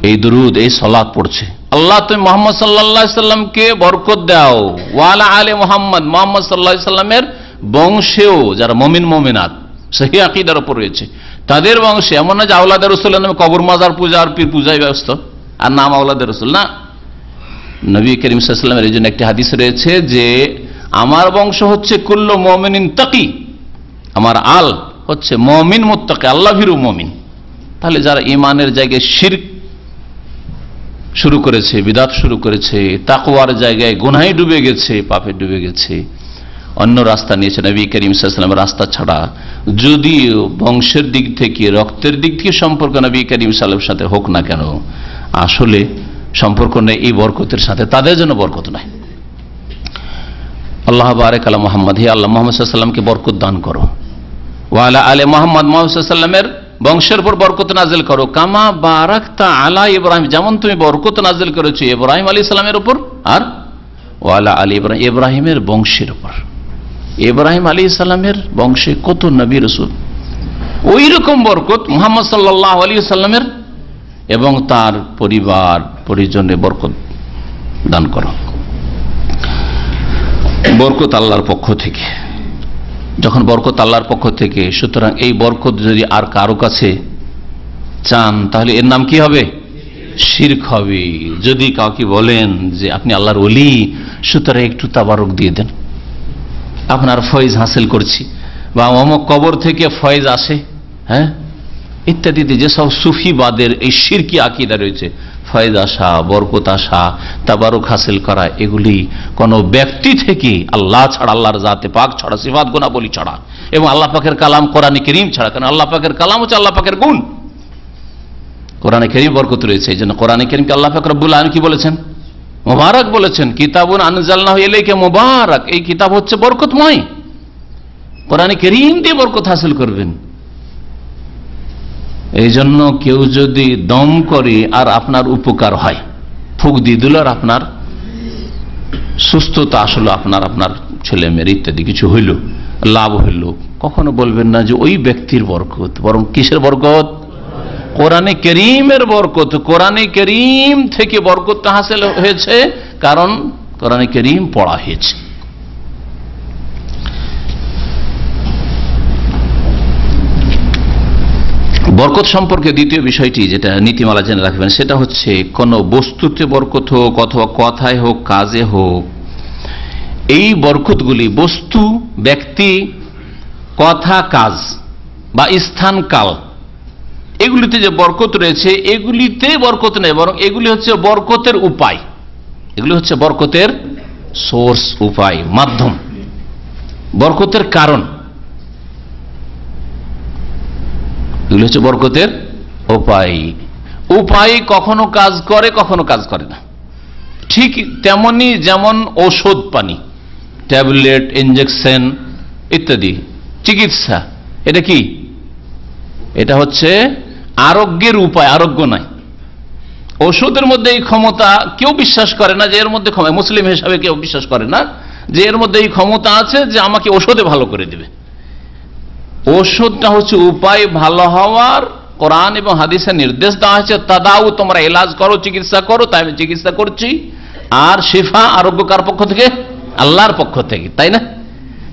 এই দুরুদ, এই সালাত পড়ছে। আল্লাহ তুমি মুহাম্মদ সাল্লাল্লাহু আলাইহি সাল্লামকে বরকত দাও, ওয়া আলা আলি মুহাম্মদ, মুহাম্মদ সাল্লাল্লাহু আলাইহি সাল্লামের বংশেও যারা মুমিন মুমিনাত সহিহ আকীদার উপর রয়েছে তাদের বংশে, এমন না যে আওলাদে রাসূলের নামে কবর মাজার পূজা আর পীর পূজায় ব্যস্ত আর নাম আওলাদে রাসূল না। নবী করিম সাল্লাল্লাহু আলাইহি ওয়াসাল্লামের এই জন্য একটি হাদিস রয়েছে যে আমার বংশ হচ্ছে কুল্লু মুমিনিন তাকি, আমার আল হচ্ছে মুমিন মুত্তাকি, আল্লাহ ভীরু মুমিন। তাহলে যারা ঈমানের জায়গায় শিরক শুরু করেছে, বিদআত শুরু করেছে, তাকওয়ার জায়গায় গুনাহে ডুবে গেছে, পাপে ডুবে গেছে, অন্য রাস্তা নিয়েছে নবী করিম সাল্লাল্লাহু আলাইহি ওয়াসাল্লামের রাস্তা ছাড়া, যদিও বংশের দিক থেকে রক্তের দিক থেকে সম্পর্ক নবী করিম সাল্লাল্লাহু আলাইহি ওয়াসাল্লামের সাথে হোক না কেন, আসলে সম্পর্ক নেই এই বরকতের সাথে, তাদের জন্য বরকত নাই। আল্লাহ বারিক আলা মুহাম্মদ, হে আল্লাহ মুহাম্মদ সাল্লাল্লাহু আলাইহি ওয়াসাল্লামকে বরকত দান করো, ওয়া আলা আলি মুহাম্মদ, মুহাম্মদ সাল্লাল্লাহু আলাইহি ওয়াসাল্লামের বংশের উপর বরকত নাজিল করো, কামা বারাকতা আলা ইব্রাহিম, যেমন তুমি বরকত নাজিল করেছো ইব্রাহিম আলাইহিস সালামের উপর, আর ওয়া আলা আলি ইব্রাহিম, ইব্রাহিমের বংশের উপর। ইব্রাহিম আলাইহিস সালামের বংশে কত নবী রাসূল, ওই রকম বরকত মুহাম্মদ সাল্লাল্লাহু আলাইহি ওয়াসাল্লামের এবং তার পরিবার পরিজনে বরকত দান করো। বরকত আল্লাহর পক্ষ থেকে, যখন বরকত আল্লাহর পক্ষ থেকে, সুতরাং এই বরকত যদি আর কারো কাছে চান তাহলে এর নাম কি হবে? শিরক হবে। যদি কাউকে বলেন যে আপনি আল্লাহর ওলি, সুতরাং একটু তাবারক দিয়ে দেন, আপনার ফয়েজ হাসিল করছি, বা অমুক কবর থেকে ফয়েজ আসে, হ্যাঁ ইত্যাদিতে যেসব সুফিবাদের এই শিরকি আকীদা রয়েছে, ফয়েজ আসা, বরকত আসা, তাবারুক হাসিল করা, এগুলি কোন ব্যক্তি থেকে আল্লাহ ছাড়া, আল্লাহর জাতে পাক ছাড়া, সিফাত গুণাবলী ছাড়া এবং আল্লাহ পাকের কালাম কোরআন কারীম ছাড়া। কারণ আল্লাহ পাকের কালাম হচ্ছে আল্লাহ পাকের গুণ, কোরআন কারীম বরকত রয়েছে। এই জন্য কোরআন কারীমকে আল্লাহ পাক রব্বুল আলামিন কি বলেছেন? মুবারক বলেছেন। কিতাবুন আনজালনাহু ইলাইকা মুবারাক, এই কিতাব হচ্ছে বরকতময়। কোরআন কারীম দিয়ে বরকত হাসিল করবেন। এই জন্য কেউ যদি দম করে আর আপনার উপকার হয়, ফুক দিয়ে দিল আর আপনার সুস্থতা আসলো, আপনার ছেলে মেয়ের ইত্যাদি কিছু হইল, লাভ হইল, কখনো বলবেন না যে ওই ব্যক্তির বরকত, বরং কিসের বরকত? কোরআনে কারীমের বরকত। কোরআনে কারীম থেকে বরকতটা হাসিল হয়েছে, কারণ কোরআনে কারীম পড়া হয়েছে। বরকত সম্পর্কে দ্বিতীয় বিষয়টি যেটা নীতিমালা জেনে রাখবেন, সেটা হচ্ছে কোন বস্তুতে বরকত হোক অথবা কথায় হোক, কাজে হোক, এই বরকতগুলি বস্তু, ব্যক্তি, কথা, কাজ বা স্থান, কাল, এগুলিতে যে বরকত রয়েছে, এগুলিতে বরকত নেই, বরং এগুলি হচ্ছে বরকতের উপায়। এগুলি হচ্ছে বরকতের সোর্স, উপায়, মাধ্যম, বরকতের কারণ। এগুলি হচ্ছে বরকতের উপায়। উপায় কখনো কাজ করে, কখনো কাজ করে না। ঠিক তেমনি যেমন ঔষধ পানি, ট্যাবলেট, ইনজেকশন ইত্যাদি, চিকিৎসা, এটা কি? এটা হচ্ছে আরোগ্যের উপায়, আরোগ্য নয়। ঔষধের মধ্যে এই ক্ষমতা কেউ বিশ্বাস করে না যে এর মধ্যে ক্ষমতা, মুসলিম হিসাবে কেউ বিশ্বাস করে না যে এর মধ্যে এই ক্ষমতা আছে যে আমাকে ওষুধে ভালো করে দেবে। ওষুধটা হচ্ছে উপায় ভালো হওয়ার। কোরআন এবং হাদিসের নির্দেশ দেওয়া হয়েছে, তাদাউ, তোমরা এলাজ করো, চিকিৎসা করো, তাই আমি চিকিৎসা করছি। আর শিফা, আরোগ্য কার পক্ষ থেকে? আল্লাহর পক্ষ থেকে, তাই না?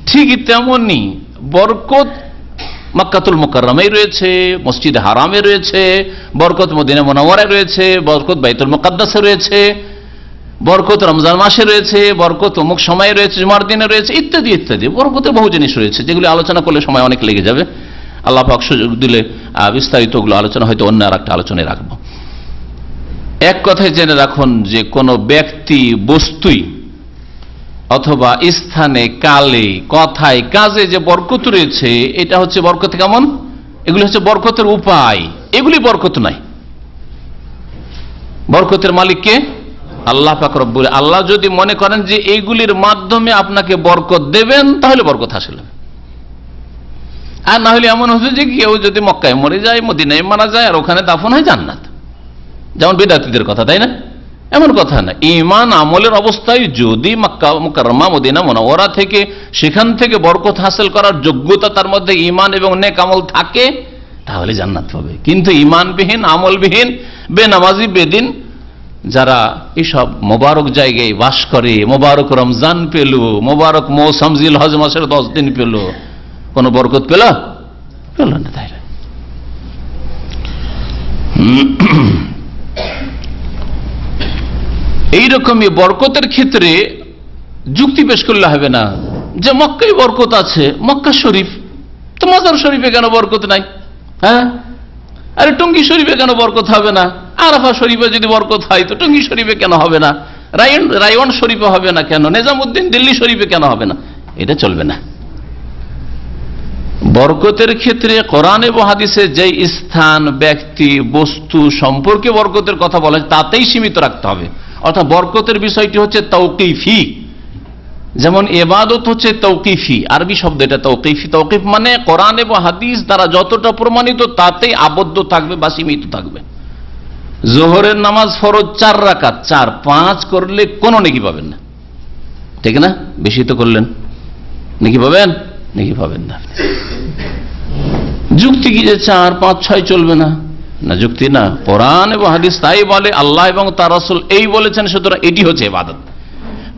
ঠিক তেমনি বরকত মক্কাতুল মুকাররমায় রয়েছে, মসজিদে হারামে রয়েছে, বরকত মদিনা মুনাওয়ারায় রয়েছে, বরকত বাইতুল মুকাদ্দাসে রয়েছে, বরকত রমজান মাসে রয়েছে, বরকত অমুক সময়ে রয়েছে, জুমার দিনে রয়েছে, ইত্যাদি ইত্যাদি। বরকতের বহু জিনিস রয়েছে, যেগুলি আলোচনা করলে সময় অনেক লেগে যাবে। আল্লাহ পাক সুযোগ দিলে বিস্তারিত ওগুলো আলোচনা হয়তো অন্য আর একটা আলোচনায় রাখবো। এক কথায় জেনে রাখুন যে কোনো ব্যক্তি, বস্তুই অথবা স্থানে, কালে, কথায়, কাজে যে বরকত রয়েছে, এটা হচ্ছে বরকত। কেমন? এগুলি হচ্ছে বরকতের উপায়, এগুলি বরকত নাই। বরকতের মালিককে আল্লাহ পাক রব্বুল। আল্লাহ যদি মনে করেন যে এইগুলির মাধ্যমে আপনাকে বরকত দেবেন, তাহলে বরকত হাসিল হবে। আর না হলে এমন হচ্ছে যে কেউ যদি মক্কায় মরে যায়, মদিনায় মারা যায়, আর ওখানে দাফন হয় জান্নাত, যেমন বিদআতীদের কথা, তাই না? এমন কথা না। ঈমান আমলের অবস্থায় যদি মক্কা মুকাররমা, মদিনা মুনাওয়ারা থেকে, সেখান থেকে বরকত হাসিল করার যোগ্যতা তার মধ্যে ঈমান এবং নেক আমল থাকে, তাহলে জান্নাত পাবে। কিন্তু ঈমানবিহীন, আমলবিহীন, বেনামাজি, বেদিন যারা এইসব মোবারক জায়গায় বাস করে, মোবারক রমজান পেল, মোবারক মৌসুম জিলহজ মাসের 10 দিন পেল, কোন বরকত পেল না। তাই এইরকমই বরকতের ক্ষেত্রে যুক্তি পেশ করলে হবে না যে মক্কায় বরকত আছে, মক্কা শরীফ তো, মাজার শরীফে কেন বরকত নাই? হ্যাঁ, আরে টঙ্গী শরীফে কেন বরকত হবে না? আরাফা শরীফে যদি বরকত হয় তো টঙ্গী শরীফে কেন হবে না? রায়ন শরীফে হবে না কেন? নিজামুদ্দিন দিল্লি শরীফে কেন হবে না? এটা চলবে না। বরকতের ক্ষেত্রে কোরআন এবং হাদিসে যে স্থান, ব্যক্তি, বস্তু সম্পর্কে বরকতের কথা বলা হয়, তাতেই সীমিত রাখতে হবে। অর্থাৎ বরকতের বিষয়টি হচ্ছে তাওকিফি। যেমন ইবাদত হচ্ছে তাওকিফি, আরবি শব্দ এটা তাওকিফি। তাওকিফ মানে কোরআন এবং হাদিস দ্বারা যতটা প্রমাণিত তাতেই আবদ্ধ থাকবে বা সীমিত থাকবে। জোহরের নামাজ ফরজ 4 রাকাত, 4-5 করলে কোনো নেকি পাবেন না, ঠিক না? বেশি তো করলেন, নেকি পাবেন? নেকি পাবেন না। যুক্তি কি যে 4-5-6 চলবে না? না, যুক্তি না। কোরআন এবং হাদিস তাই বলে, আল্লাহ এবং তার রাসূল এই বলেছেন, সুতরাং এটি হচ্ছে ইবাদত।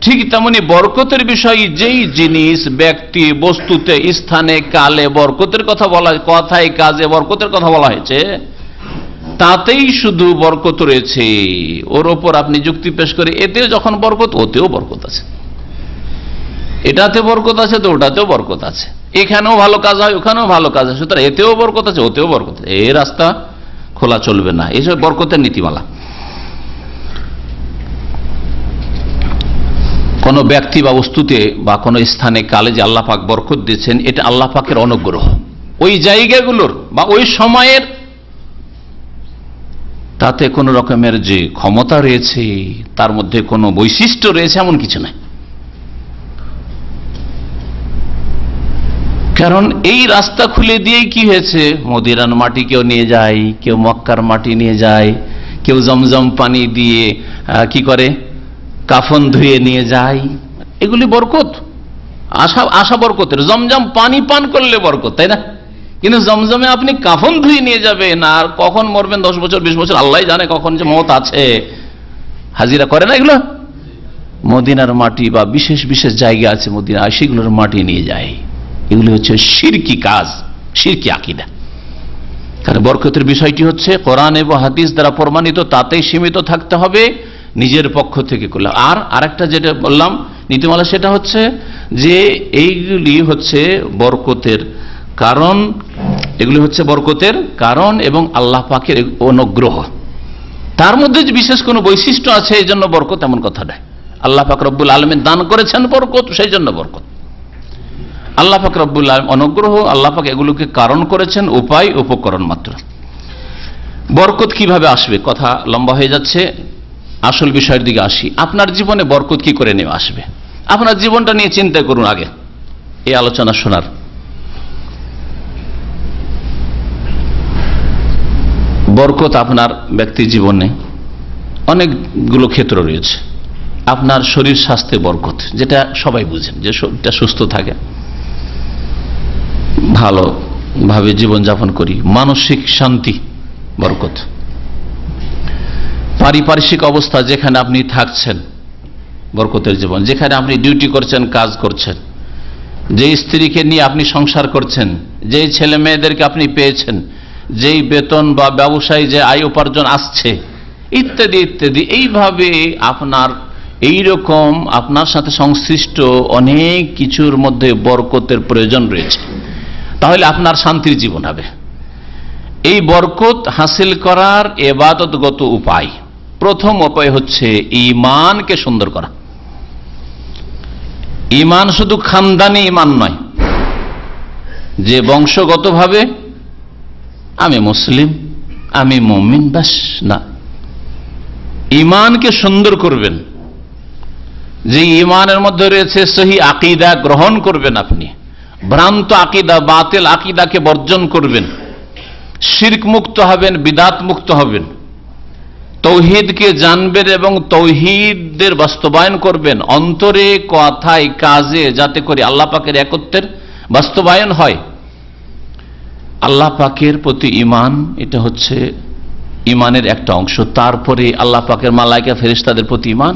ঠিক তেমনি বরকতের বিষয়ে যেই জিনিস, ব্যক্তি, বস্তুতে, স্থানে, কালে বরকতের কথা বলা, কথায়, কাজে বরকতের কথা বলা হয়েছে, তাতেই শুধু বরকত রয়েছে। ওর ওপর আপনি যুক্তি পেশ করে এতেও যখন বরকত, ওতেও বরকত আছে, এটাতে বরকত আছে তো ওটাতেও বরকত আছে, এখানেও ভালো কাজ হয়, ওখানেও ভালো কাজ হয়, সুতরাং এতেও বরকত আছে, ওতেও বরকত আছে। এই রাস্তা খোলা চলবে না, এইসব বরকতের নীতিমালা। কোন ব্যক্তি বা বস্তুতে বা কোন স্থানে কালে যে আল্লাহ পাক বরকত দিয়েছেন, এটা আল্লাহ পাকের অনুগ্রহ। ওই জায়গাগুলোর বা ওই সময়ের তাতে কোন রকমের যে ক্ষমতা রয়েছে, তার মধ্যে কোনো বৈশিষ্ট্য রয়েছে, এমন কিছু নাই। কারণ এই রাস্তা খুলে দিয়ে কি হয়েছে, মদিনার মাটি কেউ নিয়ে যায়, কেউ মক্কার মাটি নিয়ে যায়, কেউ জমজম পানি দিয়ে কি করে, কাফন ধুয়ে নিয়ে যায়। এগুলি বরকত, আশা বরকতের। জমজম পানি পান করলে বরকত, তাই না? কিন্তু জমজমে আপনি কাফন ধুয়ে নিয়ে যাবেন, আর কখন মরবেন, 10 বছর 20 বছর, আল্লাহ জানে কখন যে মওত আছে, হাজিরা করে না এগুলো। মদিনার মাটি বা বিশেষ বিশেষ জায়গা আছে মদিনা, সেগুলোর মাটি নিয়ে যায়। এগুলি হচ্ছে শিরকি কাজ, শিরকি আকীদা। কারণ বরকতের বিষয়টি হচ্ছে কোরআন এবং হাদিস দ্বারা প্রমাণিত, তাতেই সীমিত থাকতে হবে, নিজের পক্ষ থেকে করলে। আর আরেকটা যেটা বললাম নীতিমালা, সেটা হচ্ছে যে এইগুলি হচ্ছে বরকতের কারণ, এগুলি হচ্ছে বরকতের কারণ এবং আল্লাহ পাকের অনুগ্রহ। তার মধ্যে যে বিশেষ কোনো বৈশিষ্ট্য আছে এই জন্য বরকত, এমন কথা নয়। আল্লাহ পাক রব্বুল আলামিন দান করেছেন বরকত, সেই জন্য বরকত। আল্লাহ পাক রব্বুল আলামিন অনুগ্রহ, আল্লাহ পাক এগুলোকে কারণ করেছেন, উপায় উপকরণ মাত্র। বরকত কিভাবে আসবে, কথা লম্বা হয়ে যাচ্ছে, আসল বিষয়ের দিকে আসি। আপনার জীবনে বরকত কি করে নেমে আসবে, আপনার জীবনটা নিয়ে চিন্তা করুন আগে এই আলোচনা শোনার। বরকত আপনার ব্যক্তি জীবনে অনেকগুলো ক্ষেত্র রয়েছে। আপনার শরীর স্বাস্থ্যে বরকত, যেটা সবাই বুঝেন, যে শরীরটা সুস্থ থাকে, ভালোভাবে জীবনযাপন করি, মানসিক শান্তি বরকত। পারিপার্শ্বিক অবস্থা, যেখানে আপনি থাকছেন বরকতের জীবন, যেখানে আপনি ডিউটি করছেন, কাজ করছেন, যে স্ত্রীকে নিয়ে আপনি সংসার করছেন, যেই ছেলে মেয়েদেরকে আপনি পেয়েছেন, যেই বেতন বা ব্যবসায় যে আয় উপার্জন আসছে, ইত্যাদি ইত্যাদি। এইভাবে আপনার এইরকম আপনার সাথে সংশ্লিষ্ট অনেক কিছুর মধ্যে বরকতের প্রয়োজন রয়েছে, তাহলে আপনার শান্তির জীবন হবে। এই বরকত হাসিল করার ইবাদতগত উপায়, প্রথম উপায় হচ্ছে ঈমানকে সুন্দর করা। ঈমান শুধু খানদানি ঈমান নয়, যে বংশগতভাবে আমি মুসলিম, আমি মুমিন, বাস না। ঈমানকে সুন্দর করবেন, যে ঈমানের মধ্যে রয়েছে সহি আকীদা গ্রহণ করবেন আপনি, ভ্রান্ত আকীদা, বাতিল আকীদাকে বর্জন করবেন, শিরক মুক্ত হবেন, বিদাত মুক্ত হবেন, তৌহিদকে জানবেন এবং তৌহিদের বাস্তবায়ন করবেন অন্তরে, কথায়, কাজে, যাতে করে আল্লাহ পাকের একত্বের বাস্তবায়ন হয়। আল্লাহ পাকের প্রতি ঈমান, এটা হচ্ছে ঈমানের একটা অংশ। তারপরে আল্লাহ পাকের মালায়েকা ফেরেশতাদের প্রতি ঈমান।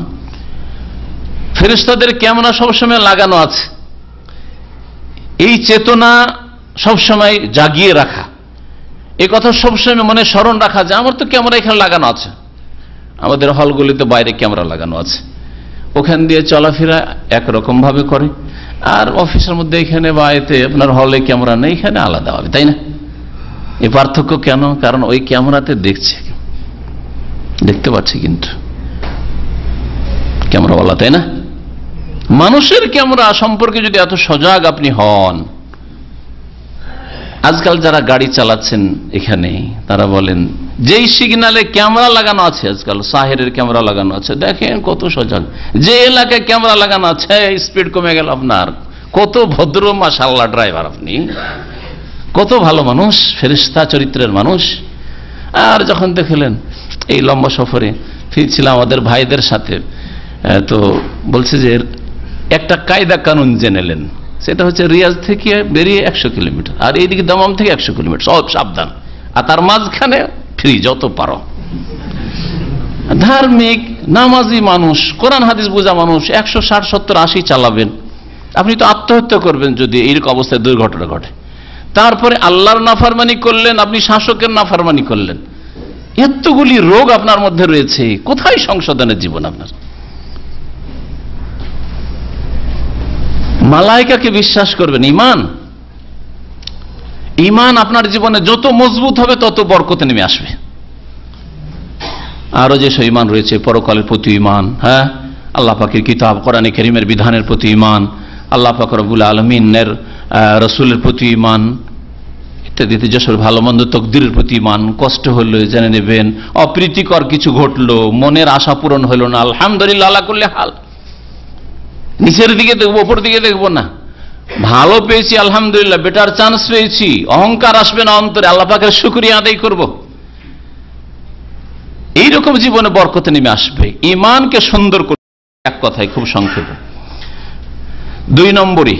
ফেরেশতাদের ক্যামেরা সবসময় লাগানো আছে, এই চেতনা সবসময় জাগিয়ে রাখা, এই কথা সবসময় মনে স্মরণ রাখা যে আমার তো ক্যামেরা এখানে লাগানো আছে। আমাদের হলগুলিতে বাইরে ক্যামেরা লাগানো আছে, ওখান দিয়ে চলাফেরা একরকম ভাবে করে, আর অফিসের মধ্যে এখানে বা এতে আপনার হলে ক্যামেরা নেই, এখানে আলাদা হবে, তাই না? এই পার্থক্য কেন? কারণ ওই ক্যামেরাতে দেখতে পাচ্ছি, কিন্তু ক্যামেরাওয়ালা, তাই না? মানুষের ক্যামেরা সম্পর্কে যদি এত সজাগ আপনি হন, আজকাল যারা গাড়ি চালাচ্ছেন এখানে, তারা বলেন যেই সিগন্যালে ক্যামেরা লাগানো আছে, আজকাল সাহেরের ক্যামেরা লাগানো আছে, দেখেন কত সজাগ। যে এলাকায় ক্যামেরা লাগানো আছে, স্পিড কমে গেল আপনার, কত ভদ্র মাশাআল্লাহ ড্রাইভার, আপনি কত ভালো মানুষ, ফেরেশতা চরিত্রের মানুষ। আর যখন দেখলেন এই লম্বা সফরে ফিরছিলাম আমাদের ভাইদের সাথে, তো বলছে যে একটা কায়দা কানুন জেনেলেন, সেটা হচ্ছে রিয়াজ থেকে বেরিয়ে 100 কিলোমিটার, আর এইদিকে দামাম থেকে 100 কিলোমিটার, সব সাবধান, আর তার মাঝখানে ফ্রি, যত পারো। ধার্মিক নামাজি মানুষ, কোরআন হাদিস বোঝা মানুষ 160, 70, 80 চালাবেন। আপনি তো আত্মহত্যা করবেন যদি এইরকম অবস্থায় দুর্ঘটনা ঘটে। তারপরে আল্লাহর নাফরমানি করলেন, আপনি শাসকের নাফরমানি করলেন। এতগুলি রোগ আপনার মধ্যে রয়েছে, কোথায় সংশোধনের জীবন আপনার? মালায়েকাকে বিশ্বাস করবেন, ঈমান। ঈমান আপনার জীবনে যত মজবুত হবে তত বরকত নেমে আসবে। আরো যেসব ঈমান রয়েছে, পরকালের প্রতি ঈমান, হ্যাঁ, আল্লাহ পাকের কিতাব কোরআনে কারীমের বিধানের প্রতি ঈমান, আল্লাহ পাক রব্বুল আলামিনের রাসূলের প্রতি ঈমান ইত্যাদি, যেসব ভালো মন্দ তকদিরের প্রতি ঈমান, কষ্ট হলো জেনে নেবেন, অপ্রীতিকর কিছু ঘটলো, মনের আশা পূরণ হলো না, আলহামদুলিল্লাহ আলা কুল্লি হাল, নিচের দিকে দেখবো উপর দিকে দেখবো না, ভালো পেয়েছি আলহামদুলিল্লাহ, বেটার চান্স পেয়েছি, অহংকার আসবে না অন্তরে, আল্লাহ পাকের শুকরিয়া আদায় করব, এইরকম জীবনে বরকত নেমে আসবে। ঈমানকে সুন্দর করে এক কথায় খুব সংক্ষেপে। 2 নম্বরে,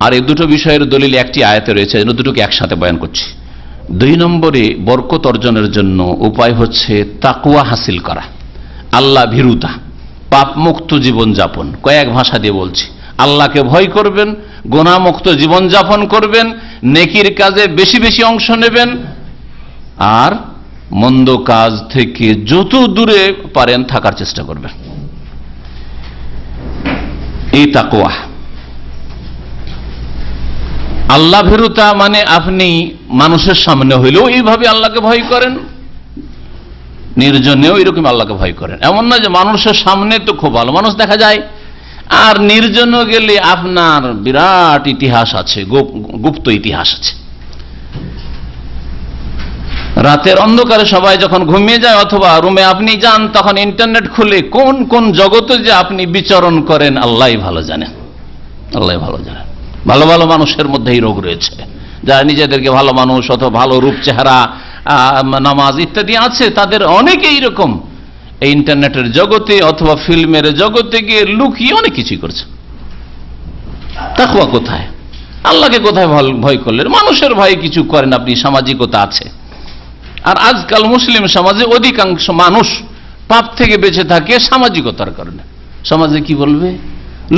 আর এই দুটো বিষয়ের দলিল একটি আয়াতে রয়েছে, দুটোকে একসাথে বয়ান করছি। 2 নম্বরে বরকত অর্জনের জন্য উপায় হচ্ছে তাকওয়া হাসিল করা, আল্লাহ ভীরুতা, পাপমুক্ত জীবন যাপন। কয়েক ভাষা দিয়ে বলছি, আল্লাহকে ভয় করবেন, গুনাহমুক্ত জীবন যাপন করবেন, নেকির কাজে বেশি বেশি অংশ নেবেন, আর মন্দ কাজ থেকে যত দূরে পারেন থাকার চেষ্টা করবেন। এই তাকওয়া, আল্লাহ ভীরুতা মানে আপনি মানুষের সামনে হইলেও এইভাবে আল্লাহকে ভয় করেন, নির্জনেও এরকম আল্লাহকে ভয় করেন। এমন না যে মানুষের সামনে তো খুব ভালো মানুষ দেখা যায়, আর নির্জন গেলে আপনার বিরাট ইতিহাস আছে, গুপ্ত ইতিহাস আছে। রাতের অন্ধকারে সবাই যখন ঘুমিয়ে যায় অথবা রুমে আপনি যান, তখন ইন্টারনেট খুলে কোন কোন জগতে যে আপনি বিচরণ করেন আল্লাহই ভালো জানেন, আল্লাহই ভালো জানেন। ভালো ভালো মানুষের মধ্যে এই রোগ রয়েছে, যারা নিজেদেরকে ভালো মানুষ অথবা ভালো রূপ চেহারা, নামাজ ইত্যাদি আছে, তাদের অনেকে এইরকম এই ইন্টারনেটের জগতে অথবা ফিল্মের জগতে গিয়ে লুকিয়ে অনেক কিছুই করছে। তাকওয়া কোথায়? আল্লাহকে কোথায় ভয় করলেন? মানুষের ভয়ে কিছু করেন আপনি, সামাজিকতা আছে। আর আজকাল মুসলিম সমাজে অধিকাংশ মানুষ পাপ থেকে বেঁচে থাকে সামাজিকতার কারণে। সমাজে কি বলবে?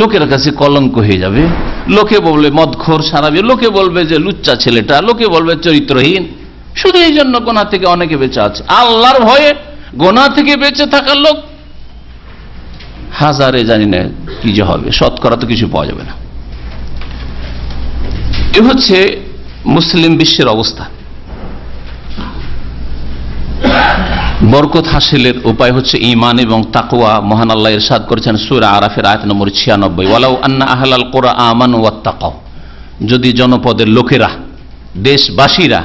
লোকের কাছে কলঙ্ক হয়ে যাবে, লোকে বলবে মদখোর সারাবে, লোকে বলবে যে লুচ্চা ছেলেটা, লোকে বলবে চরিত্রহীন। শুধু এই জন্য গোনা থেকে অনেকে বেঁচে আছে। আল্লাহর ভয়ে গোনা থেকে বেঁচে থাকার লোক হাজারে, জানি না কি যে হবে, শতকরা তো কিছু পাওয়া যাবে না। এ হচ্ছে মুসলিম বিশ্বের অবস্থা। বরকত হাসিলের উপায় হচ্ছে ঈমান এবং তাকওয়া। মহান আল্লাহ ইরশাদ করেছেন সূরা আরাফের আয়াত নম্বর 96, ওয়ালাউ আন্না আহলাল কুরআ আমানু ওয়াত্তাকাউ, যদি জনপদের লোকেরা, দেশবাসীরা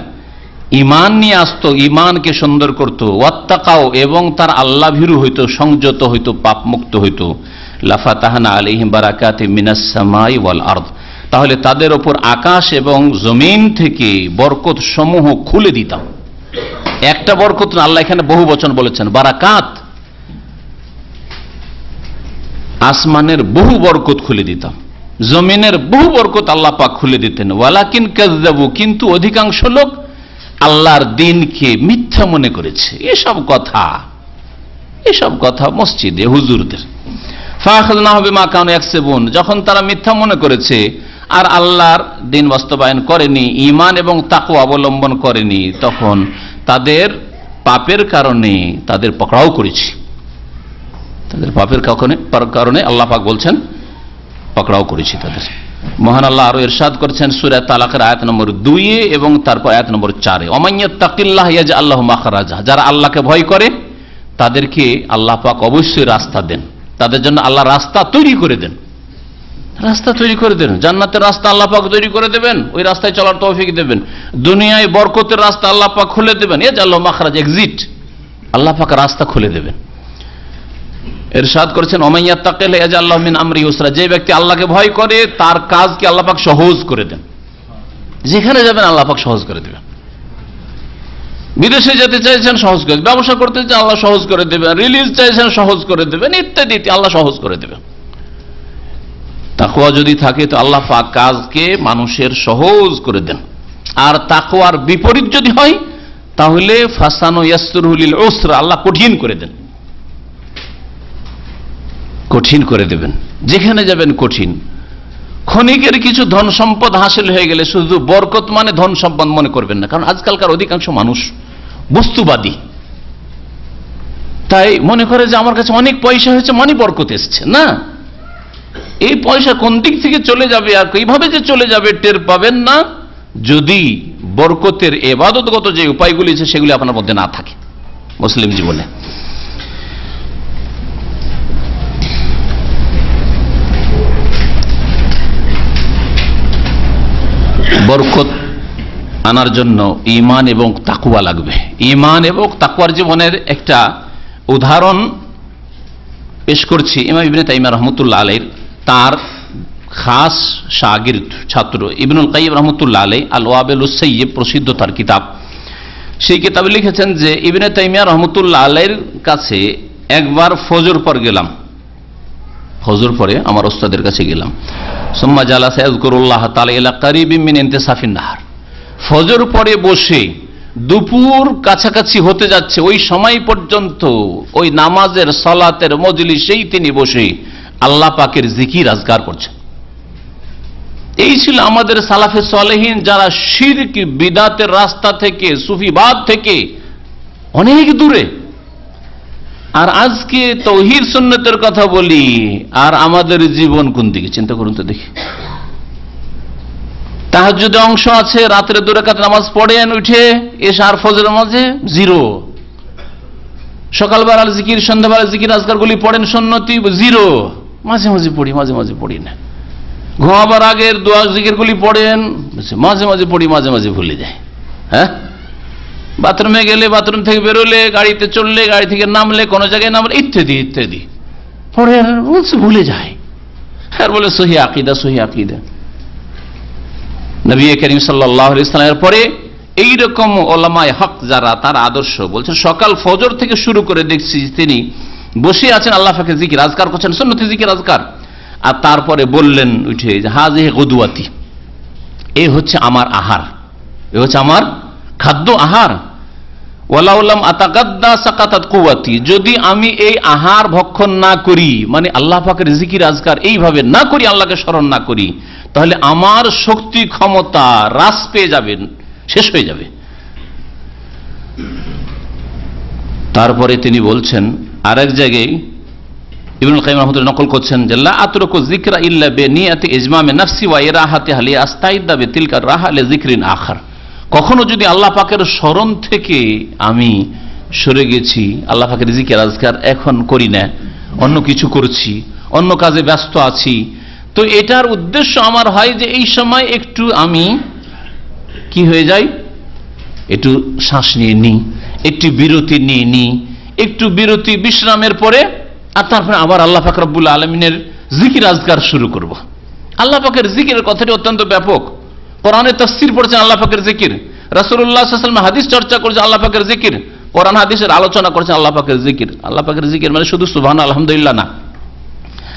ঈমান নিয়ে আসতো, ঈমানকে সুন্দর করত, ওয়াত্তাকাউ এবং তার আল্লাহ ভীরু হইতো, সংযত হইতো, পাপমুক্ত হইতো, লাফাতাহনা আলাইহিম বারাকাতিম মিনাস সামাই ওয়াল আরদ, তাহলে তাদের উপর আকাশ এবং জমিন থেকে বরকত সমূহ খুলে দিতাম। একটা বরকত না, আল্লাহ এখানে বহু বচন বলেছেন, বারাকাত, আসমানের বহু বরকত খুলে দিতাম, জমিনের বহু বরকত আল্লাহ পাক খুলে দিতেন। ওয়ালাকিন কাযযাবু, কিন্তু অধিকাংশ লোক আল্লাহর দ্বীনকে মিথ্যা মনে করেছে। এসব কথা মসজিদে হুজুরদের। ফাআখাযনাহু বিমা কানু ইয়াকসিবুন, যখন তারা মিথ্যা মনে করেছে আর আল্লাহর দ্বীন বাস্তবায়ন করেনি, ঈমান এবং তাকওয়া অবলম্বন করেনি, তখন তাদের পাপের কারণে তাদের পকড়াও করেছি। তাদের পাপের কারণে আল্লাহ পাক বলছেন পকড়াও করেছি তাদের। মহান আল্লাহ আরো ইরশাদ করেছেন সূরা তালাকের আয়াত নম্বর 2 এবং তারপর আয়াত নম্বর 4, ওয়ামাইয়াত্তাকিল্লাহ ইয়াজআল লাহু মাখরাজা, যারা আল্লাহকে ভয় করে তাদেরকে আল্লাহ পাক অবশ্যই রাস্তা দেন, তাদের জন্য আল্লাহ রাস্তা তৈরি করে দেন, রাস্তা তৈরি করে দেন। জান্নাতের রাস্তা আল্লাহ পাক তৈরি করে দেবেন, ওই রাস্তায় চলার তৌফিক দেবেন। দুনিয়ায় বরকতের রাস্তা আল্লাহ পাক খুলে দেবেন, ইয়াজআল লাহু মাখরাজ, এক্সিট আল্লাহ পাক রাস্তা খুলে দেবেন। ইরশাদ করেছেন ওমাইয়াত্তাকিল্লাহ ইয়াজআল লাহু মিন আমরি ইউসরা, যে ব্যক্তি আল্লাহকে ভয় করে তার কাজকে আল্লাহ পাক সহজ করে দেন। যেখানে যাবেন আল্লাহ পাক সহজ করে দেবেন। বিদেশে যেতে চাইছেন সহজ করে দেবেন, ব্যবসা করতে চাইছেন আল্লাহ সহজ করে দেবেন, রিলিজ চাইছেন সহজ করে দেবেন, ইত্যাদি আল্লাহ সহজ করে দেবেন। তাকওয়া যদি থাকে তো আল্লাহ পাক কাজকে মানুষের সহজ করে দেন। আর তাকওয়ার বিপরীত যদি হয় তাহলে ফাসানু ইয়াসসিরু লিল উসরা, আল্লাহ কঠিন করে দেন, কঠিন করে দেবেন। যেখানে যাবেন কঠিন। ক্ষণিকের কিছু ধন সম্পদ হাসিল হয়ে গেলে শুধু বরকত মানে ধন সম্পদ মনে করবেন না, কারণ আজকালকার অধিকাংশ মানুষ বস্তুবাদী, তাই মনে করে যে আমার কাছে অনেক পয়সা হয়েছে মানে বরকত এসছে। না, এই পয়সা কোন দিক থেকে চলে যাবে আর এইভাবে যে চলে যাবে টের পাবেন না যদি বরকতের ইবাদতগত যে উপায়গুলি আছে সেগুলি আপনার মধ্যে না থাকে মুসলিম জীবনে। বরকত আনার জন্য ঈমান এবং তাকওয়া লাগবে। ঈমান এবং তাকওয়ার জীবনের একটা উদাহরণ পেশ করছি। ইমাম ইবনে তাইমিয়া রাহমাতুল্লাহ আলাইহির তার খাস শাগির্দ ছাত্র ইবনুল কাইয়িম রাহমাতুল্লাহ আলাইহি আল ওয়াবিলুস সাইয়্যিব প্রসিদ্ধ তার কিতাব, সেই কিতাবে লিখেছেন যে ইবনে তাইমিয়া রাহমাতুল্লাহ আলাইহির কাছে একবার ফজর পর গেলাম, ফজর পরে আমার ওস্তাদের কাছে গেলাম। সুম্মা জালাসা ইয়াযকুরুল্লাহ তাআলা ইলা কারিবিন মিন ইনতিসাফিন নাহার, ফজর পরে বসে দুপুর কাছাকাছি হতে যাচ্ছে ওই সময় পর্যন্ত ওই নামাজের সালাতের মজলিসেই তিনি বসে আল্লাহ পাকের জিকির আজকার করছেন। এই ছিল আমাদের সালাফে সালেহিন, যারা শিরক বিদাতের রাস্তা থেকে সুফিবাদ থেকে অনেক দূরে। আর আজকে তাওহীদ সুন্নতের কথা বলি, আর আমাদের জীবন কোন দিকে চিন্তা করুন তো দেখি। তাহাজ্জুদে অংশ আছে, রাত্রে 2 রাকাত নামাজ পড়েন, উঠে এশার ফজরের মাঝে জিরো। সকালবেলার জিকির, সন্ধ্যাবেলার জিকির আজকারগুলি পড়েন সুন্নতি, জিরো। মাঝে মাঝে পড়ি, মাঝে মাঝে পড়ি না। ঘুমাবার আগের দোয়া জিকিরগুলি পড়েন, মাঝে মাঝে পড়ি, মাঝে মাঝে ভুলে যায়। হ্যাঁ, বাথরুমে গেলে, বাথরুম থেকে বেরোলে, গাড়িতে চললে, গাড়ি থেকে নামলে, কোন জায়গায় নামলে, ইত্যাদি ইত্যাদি পড়ে বলছে ভুলে যায়। আর বলে সহি আকীদা, সহি আকীদা। নবী করিম সাল্লাল্লাহু আলাইহি ওয়াসাল্লামের পরে এইরকম উলামায়ে হক যারা, তার আদর্শ বলছেন সকাল ফজর থেকে শুরু করে দেখছি তিনি বসে আছেন আল্লাহ পাকের জিকির আজকার করছেন, সুন্নতি জিকির আজকার। আর তারপরে বললেন উঠে যে হাযিহি গুদওয়াতি, এই হচ্ছে আমার আহার, এই হচ্ছে আমার খাদ্য আহার। ওয়ালাউলাম আতাগাদ্দা সাকাতাত কুওয়াতি, যদি আমি এই আহার ভক্ষণ না করি, মানে আল্লাহ পাকের জিকির আজকার এইভাবে না করি, আল্লাহকে স্মরণ না করি, তাহলে আমার শক্তি ক্ষমতা হ্রাস পেয়ে যাবেন, শেষ হয়ে যাবে। তারপরে তিনি বলছেন আরেক জায়গায়, ইবনুল কাইয়িম রাহমাতুল্লাহ নকল করছেন যে লা আতরুকু যিকরা ইল্লা বিনিয়াতি ইজমামি নাফসি ওয়া ইরাহাতিহা লিআস্তাইদা বিতিলকা রাহা লিযিকরিন আখার। কখনো যদি আল্লাহ পাকের স্মরণ থেকে আমি সরে গেছি, আল্লাহ পাকের জিকির আজকার এখন করি না, অন্য কিছু করছি, অন্য কাজে ব্যস্ত আছি, তো এটার উদ্দেশ্য আমার হয় যে এই সময় একটু আমি কি হয়ে যাই, একটু শ্বাস নিয়ে নিই, একটু বিরতি নিয়ে নিই, একটু বিরতি বিশ্রামের পরে আর তারপরে আবার আল্লাহ পাক রব্বুল আলামিনের জিকির আজকার শুরু করব। আল্লাহ পাকের জিকিরের কথাটি অত্যন্ত ব্যাপক। কোরআনে তাফসীর পড়ছেন আল্লাহ পাকের জিকির, রাসূলুল্লাহ সাল্লাল্লাহু আলাইহি ওয়াসাল্লাম হাদিস চর্চা করছেন আল্লাহ পাকের জিকির, কোরআন হাদিসের আলোচনা করছেন আল্লাহ পাকের জিকির। আল্লাহ পাকের জিকির মানে শুধু সুবহান আলহামদুলিল্লাহ না,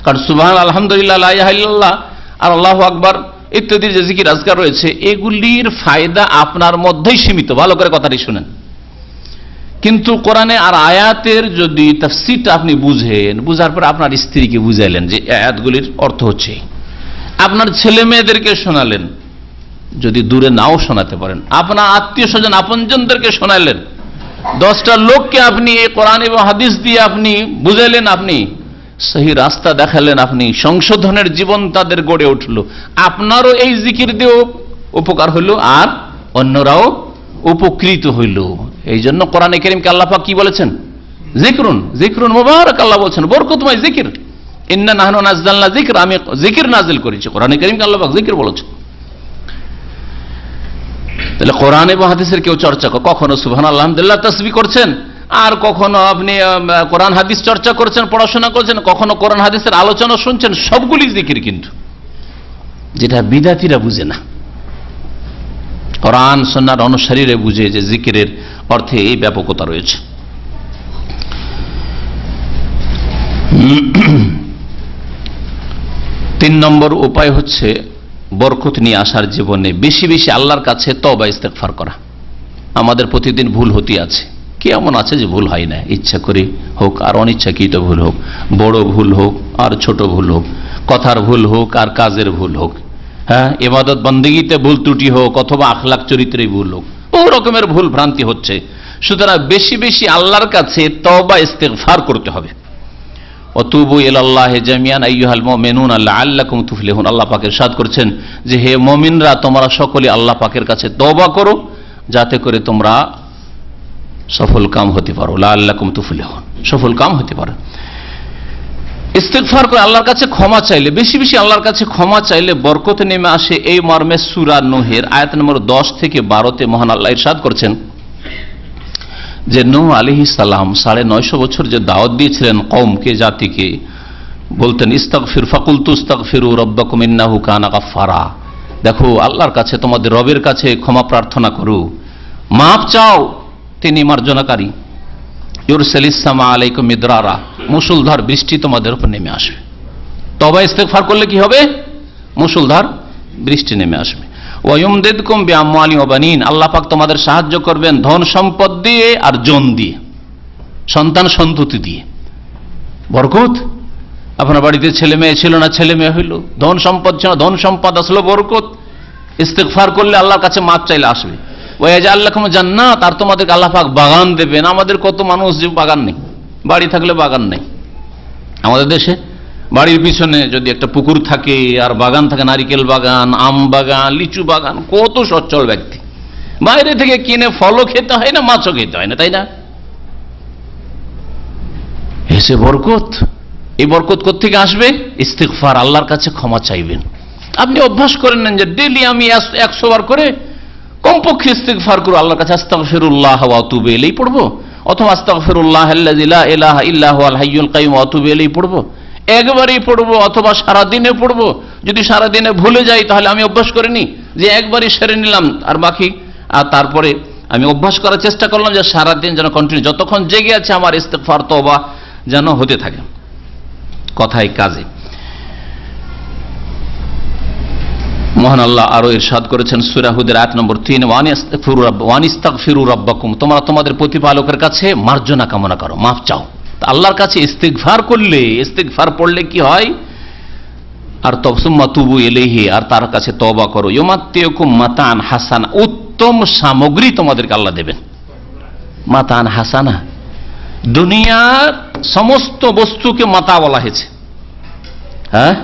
কারণ সুবহান আলহামদুলিল্লাহ, লা ইলাহা ইল্লাল্লাহ আর আল্লাহু আকবার ইত্যাদি যে জিকির আজকার রয়েছে, এগুলির ফায়দা আপনার মধ্যেই সীমিত। ভালো করে কথাটি শুনেন। কিন্তু কোরআনে আর আয়াতের যদি তাফসীরটা আপনি বুঝেন, বুঝার পর আপনার স্ত্রীকে বুঝাইলেন যে আয়াতগুলির অর্থ হচ্ছে, আপনার ছেলে মেয়েদেরকে শোনালেন, যদি দূরে নাও শোনাতে পারেন, আপনার আত্মীয় স্বজন আপনজনদেরকে শোনালেন, 10টা লোককে আপনি এই কোরআন এবং হাদিস দিয়ে আপনি বুঝাইলেন, আপনি সহি রাস্তা দেখালেন, আপনি সংশোধনের জীবন তাদের গড়ে উঠলো, আপনারও এই জিকির দিয়েও উপকার হইল আর অন্যরাও উপকৃত হইল। এই জন্য কোরআনে কারীমকে আল্লাহ পাক কি বলেছেন, যিকরুন, যিকরুন মুবারাক, আল্লাহ বলছেন বরকতময় জিকির। ইন্না নাহনু নাযালনা যিকর, আমি জিকির নাজিল করেছি। কোরআনে কারীমকে আল্লাহ পাক জিকির বলেছেন। তাহলে কোরআন এবং হাদিসের কেউ চর্চা, কখনো সুবহানাল্লাহ আলহামদুলিল্লাহ তাসবিহ করছেন, আর কখনো আপনি কোরআন হাদিস চর্চা করছেন, পড়াশোনা করছেন, কখনো কোরআন হাদিসের আলোচনা শুনছেন, সবগুলি জিকির, কিন্তু যেটা বিদাতীরা বুঝে না, কোরআন সুন্নাহর অনুসারীরা বুঝে যে জিকিরের অর্থে এই ব্যাপকতা রয়েছে। 3 নম্বর উপায় হচ্ছে বরকত নিয়ে আসার জীবনে বেশি বেশি আল্লাহর কাছে তওবা ইস্তেগফার করা। আমাদের প্রতিদিন ভুল হতে আছে, কি এমন আছে যে ভুল হয় না? ইচ্ছা করে হোক আর অনিচ্ছাকৃত ভুল হোক, বড় ভুল হোক আর ছোট ভুল হোক, কথার ভুল হোক আর কাজের ভুল হোক, হ্যাঁ, ইবাদত বন্দেগীতে ভুল ত্রুটি হোক অথবা আখলাক চরিত্রে ভুল হোক, বহু রকমের ভুল ভ্রান্তি হচ্ছে। সুতরাং বেশি বেশি আল্লাহর কাছে তওবা ইস্তেগফার করতে হবে। ওয়াতুবু ইলাল্লাহি জামিআন আইয়ুহাল মুমিনুনা লাআল্লাকুম তুফলিহুন। আল্লাহ পাক ইরশাদ করছেন যে হে মুমিনরা তোমরা সকলে আল্লাহ পাকের কাছে তওবা করো যাতে করে তোমরা সফল কাম হতে পারো, লাআল্লাকুম তুফলিহুন, সফল কাম হতে পারো। ইস্তিগফার করে আল্লাহর কাছে ক্ষমা চাইলে, বেশি বেশি আল্লাহর কাছে ক্ষমা চাইলে বরকত নেমে আসে। এই মর্মে সূরা নূহের আয়াত নম্বর 10 থেকে 12-তে মহান আল্লাহ ইরশাদ করছেন যে নূহ আলাইহিস সালাম 950 বছর যে দাওয়াত দিয়েছিলেন কওমকে, জাতিকে, বলতেন ইস্তাগফির ফাকুলতু ইস্তাগফিরু রাব্বাকুম ইন্নাহু কানা গাফফারা। দেখো আল্লাহর কাছে, তোমাদের রবের কাছে ক্ষমা প্রার্থনা করো, মাফ চাও, তিনি মার্জনাকারী। ইউরসিলিস সামা আলাইকুম মিদরারা, মুষলধার বৃষ্টি তোমাদের উপর নেমে আসবে। তওবা ইস্তিগফার করলে কি হবে? মুষলধার বৃষ্টি নেমে আসবে। ওয়ায়ুমদিদকুম বিআমওয়ালিন ওয়া বানিন, আল্লাহ পাক তোমাদের সাহায্য করবেন ধন সম্পদ দিয়ে আর জন দিয়ে, সন্তান সন্ততি দিয়ে। বরকত, আপনার বাড়িতে ছেলে মেয়ে ছিল না, ছেলে মেয়ে হইল, ধন সম্পদ ছিল, ধন সম্পদ আসলো, বরকত। ইস্তিগফার করলে আল্লাহর কাছে মাপ চাইলে আসবে। ওয়াজাল লাকুম জান্নাত, আর তোমাদেরকে আল্লাহ পাক বাগান দেবেন। আমাদের কত মানুষ যে বাগান নেই, বাড়ি থাকলে বাগান নেই। আমাদের দেশে বাড়ির পিছনে যদি একটা পুকুর থাকে আর বাগান থাকে, নারিকেল বাগান, আম বাগান, লিচু বাগান, কত সচ্ছল ব্যক্তি। বাইরে থেকে কিনে ফলও খেতে হয় না, মাছও খেতে হয় না, তাই না? এসে বরকত। এই বরকত কোত্থেকে আসবে? ইস্তিগফার, আল্লাহর কাছে ক্ষমা চাইবেন। আপনি অভ্যাস করে নেন যে ডেইলি আমি 100 বার করে কমপক্ষে ইস্তিগফার করব, আল্লাহর কাছে আস্তাগফিরুল্লাহ ওয়া আতুবু ইলাইহি পড়বো, অথবা আস্তাগফিরুল্লাহ আল্লাযী লা ইলাহা ইল্লা হুয়াল হাইয়ুল কাইয়ুম ওয়া আতুবু ইলাইহি পড়বো। একবারই পড়বো অথবা সারা দিনে পড়বো। যদি সারা দিনে ভুলে যাই তাহলে আমি অভ্যাস করে নিই যে একবারই সেরে নিলাম আর বাকি, আর তারপরে আমি অভ্যাস করার চেষ্টা করলাম যে সারাদিন যেন কন্টিনিউ, যতক্ষণ জেগে আছে আমার ইস্তিগফার তওবা যেন হতে থাকে, কথায় কাজে। মহান আল্লাহ আরো ইরশাদ করেছেন সূরা হুদের আয়াত নম্বর 3, ওয়ানিস্তাগফিরু রাব্বাকুম, তোমরা তোমাদের প্রতিপালকের কাছে মার্জনা কামনা করো, মাফ চাও। আল্লাহর কাছে ইস্তিগফার করলে, ইস্তিগফার পড়লে কি হয়? আর সুম্মা তুবু ইলাইহি, আর তার কাছে তওবা করো। ইউমাত্তিউকুম মাতান হাসানা, উত্তম সামগ্রী তোমাদেরকে আল্লাহ দেবেন। মাতান হাসানা, দুনিয়ার সমস্ত বস্তুকে মাতা বলা হয়েছে। হ্যাঁ,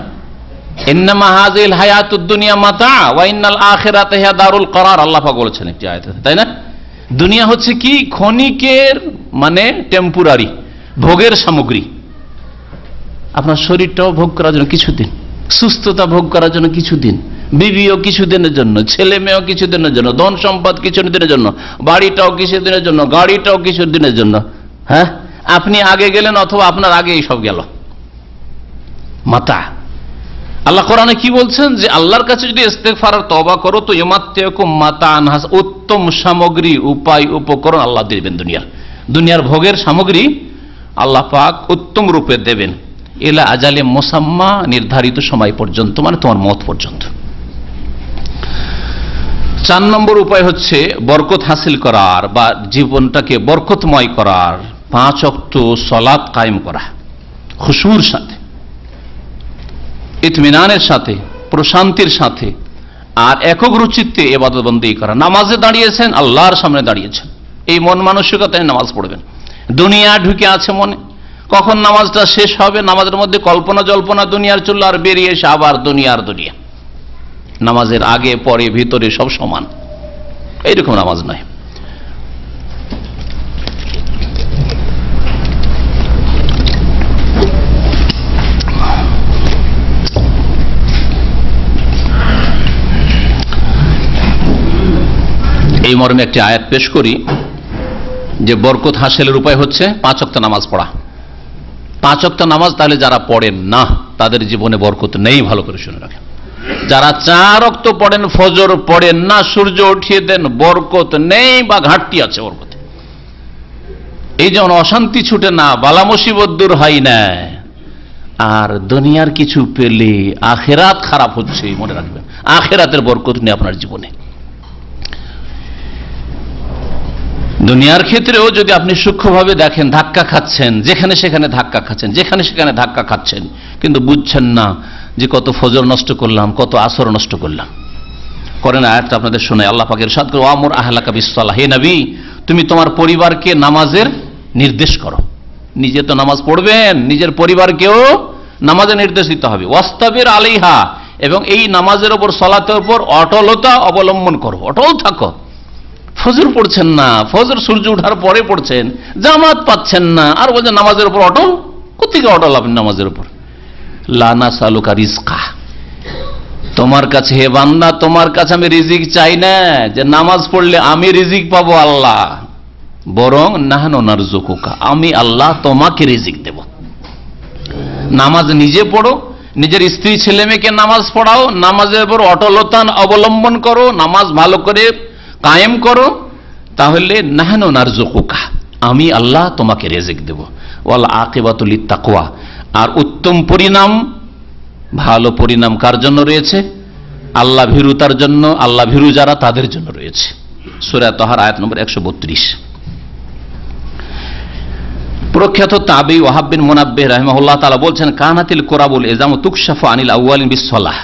ইন্নামা হাযিল হায়াতুদ দুনিয়া মাতা ওয়া ইন্নাল আখিরাতা হিয়া দারুল করার, আল্লাহ পাক বলেছেন একটি আয়াতে, তাই না? দুনিয়া হচ্ছে কি? ক্ষণিকের, মানে টেম্পোরারি, ভোগের সামগ্রী। আপনার শরীরটাও ভোগ করার জন্য কিছুদিন, সুস্থতা ভোগ করার জন্য কিছুদিন, বিবিও কিছুদিনের জন্য, ছেলে মেয়েও কিছুদিনের জন্য, ধন সম্পদ কিছুদিনের জন্য, বাড়িটাও কিছুদিনের জন্য, গাড়িটাও কিছুদিনের জন্য। হ্যাঁ, আপনি আগে গেলেন অথবা আপনার আগে এই সব গেল, মাতা। আল্লাহ কোরআনে কি বলছেন? যে আল্লাহর কাছে যদি ইস্তিগফার আর তওবা করো তো ইউমাত্তিউকুম মাতান হাসানা, উত্তম সামগ্রী, উপায়, উপকরণ আল্লাহ দিবেন। দুনিয়ার ভোগের সামগ্রী আল্লাহ পাক উত্তম রূপে দেবেন। ইলা আজালে মুসাম্মা, নির্ধারিত সময় পর্যন্ত, মানে তোমার মত পর্যন্ত। 4 নম্বর উপায় হচ্ছে বরকত হাসিল করার বা জীবনটাকে বরকতময় করার 5 ওয়াক্ত সালাত কায়েম করা, খুশুর সাথে, ইতমিনানের সাথে, প্রশান্তির সাথে, আর একগ্রচিত্তে ইবাদত বন্দেগী করা। নামাজে দাঁড়িয়েছেন, আল্লাহর সামনে দাঁড়িয়েছেন, এই মন মানসিকতায় নামাজ পড়বেন। দুনিয়া ঢুকে আছে মনে, কখন নামাজটা শেষ হবে, নামাজের মধ্যে কল্পনা জল্পনা দুনিয়ার চলল, আর বেরিয়ে এসে আবার দুনিয়ার দুনিয়া। নামাজের আগে পরে ভিতরে সব সমান, এইরকম নামাজ নয়। এই মর্মে একটি আয়াত পেশ করি যে বরকত হাসিলের উপায় হচ্ছে 5 ওয়াক্ত নামাজ পড়া। 5 ওয়াক্ত নামাজ তাহলে যারা পড়েন না তাদের জীবনে বরকত নেই, ভালো করে শুনে রাখেন। যারা 4 ওয়াক্ত পড়েন, ফজর পড়েন না, সূর্য উঠিয়ে দেন, বরকত নেই বা ঘাটতি আছে বরকতে। এই যেমন অশান্তি ছুটে না, বালা মুসিবত দূর হয় না, আর দুনিয়ার কিছু পেলে আখিরাত খারাপ হচ্ছে, মনে রাখবেন। আখিরাতের বরকত নেই আপনার জীবনে। দুনিয়ার ক্ষেত্রেও যদি আপনি সূক্ষ্মভাবে দেখেন, ধাক্কা খাচ্ছেন, যেখানে সেখানে ধাক্কা খাচ্ছেন, যেখানে সেখানে ধাক্কা খাচ্ছেন, কিন্তু বুঝছেন না যে কত ফজর নষ্ট করলাম, কত আসর নষ্ট করলাম। করেন আয়াতটা আপনাদের শোনায়, আল্লাহ পাকের ইরশাদ করে, ওয়ামুর আহলাকা বিসসালাহ, হে নবী তুমি তোমার পরিবারকে নামাজের নির্দেশ করো। নিজে তো নামাজ পড়বেন, নিজের পরিবারকেও নামাজে নির্দেশ দিতে হবে। ওয়াস্তাবির আলাইহা, এবং এই নামাজের উপর, সালাতের উপর অটলতা অবলম্বন করো, অটল থাকো। ফজর পড়ছেন না, ফজর সূর্য ওঠার পরে পড়ছেন, জামাত পাচ্ছেন না, আর বলছেন নামাজের উপর অটল। কোথেকে অটল আপনি নামাজের উপর? লা নাসআলুকা রিজকা, তোমার কাছে হে বান্দা, তোমার কাছে আমি রিজিক চাই না যে নামাজ পড়লে আমি রিজিক পাবো আল্লাহ, বরং নাহনু নারযুকুকা, আমি আল্লাহ তোমাকে রিজিক দেব। নামাজ নিজে পড়ো, নিজের স্ত্রী ছেলে মেয়েকে নামাজ পড়াও, নামাজের উপর অটলতা অবলম্বন করো, নামাজ ভালো করে কায়েম করো, তাহলে নাহনু নারযুকুকা, আমি আল্লাহ তোমাকে রিজিক দেব। ওয়াল আকিবাতু লিত্তাকওয়া, আর উত্তম পরিণাম, ভালো পরিণাম কার জন্য রয়েছে? আল্লাহ ভীরুতার জন্য, আল্লাহ ভীরু যারা তাদের জন্য রয়েছে। সূরা তাহার আয়াত নম্বর 132। প্রখ্যাত তাবি ওয়াহাব বিন মুনাব্বিহ রাহিমাহুল্লাহ তাআলা বলছেন, কানাতিল কুরাবুল ইজাম তুকশাফু আনিল আউয়ালিন বিসসালাহ,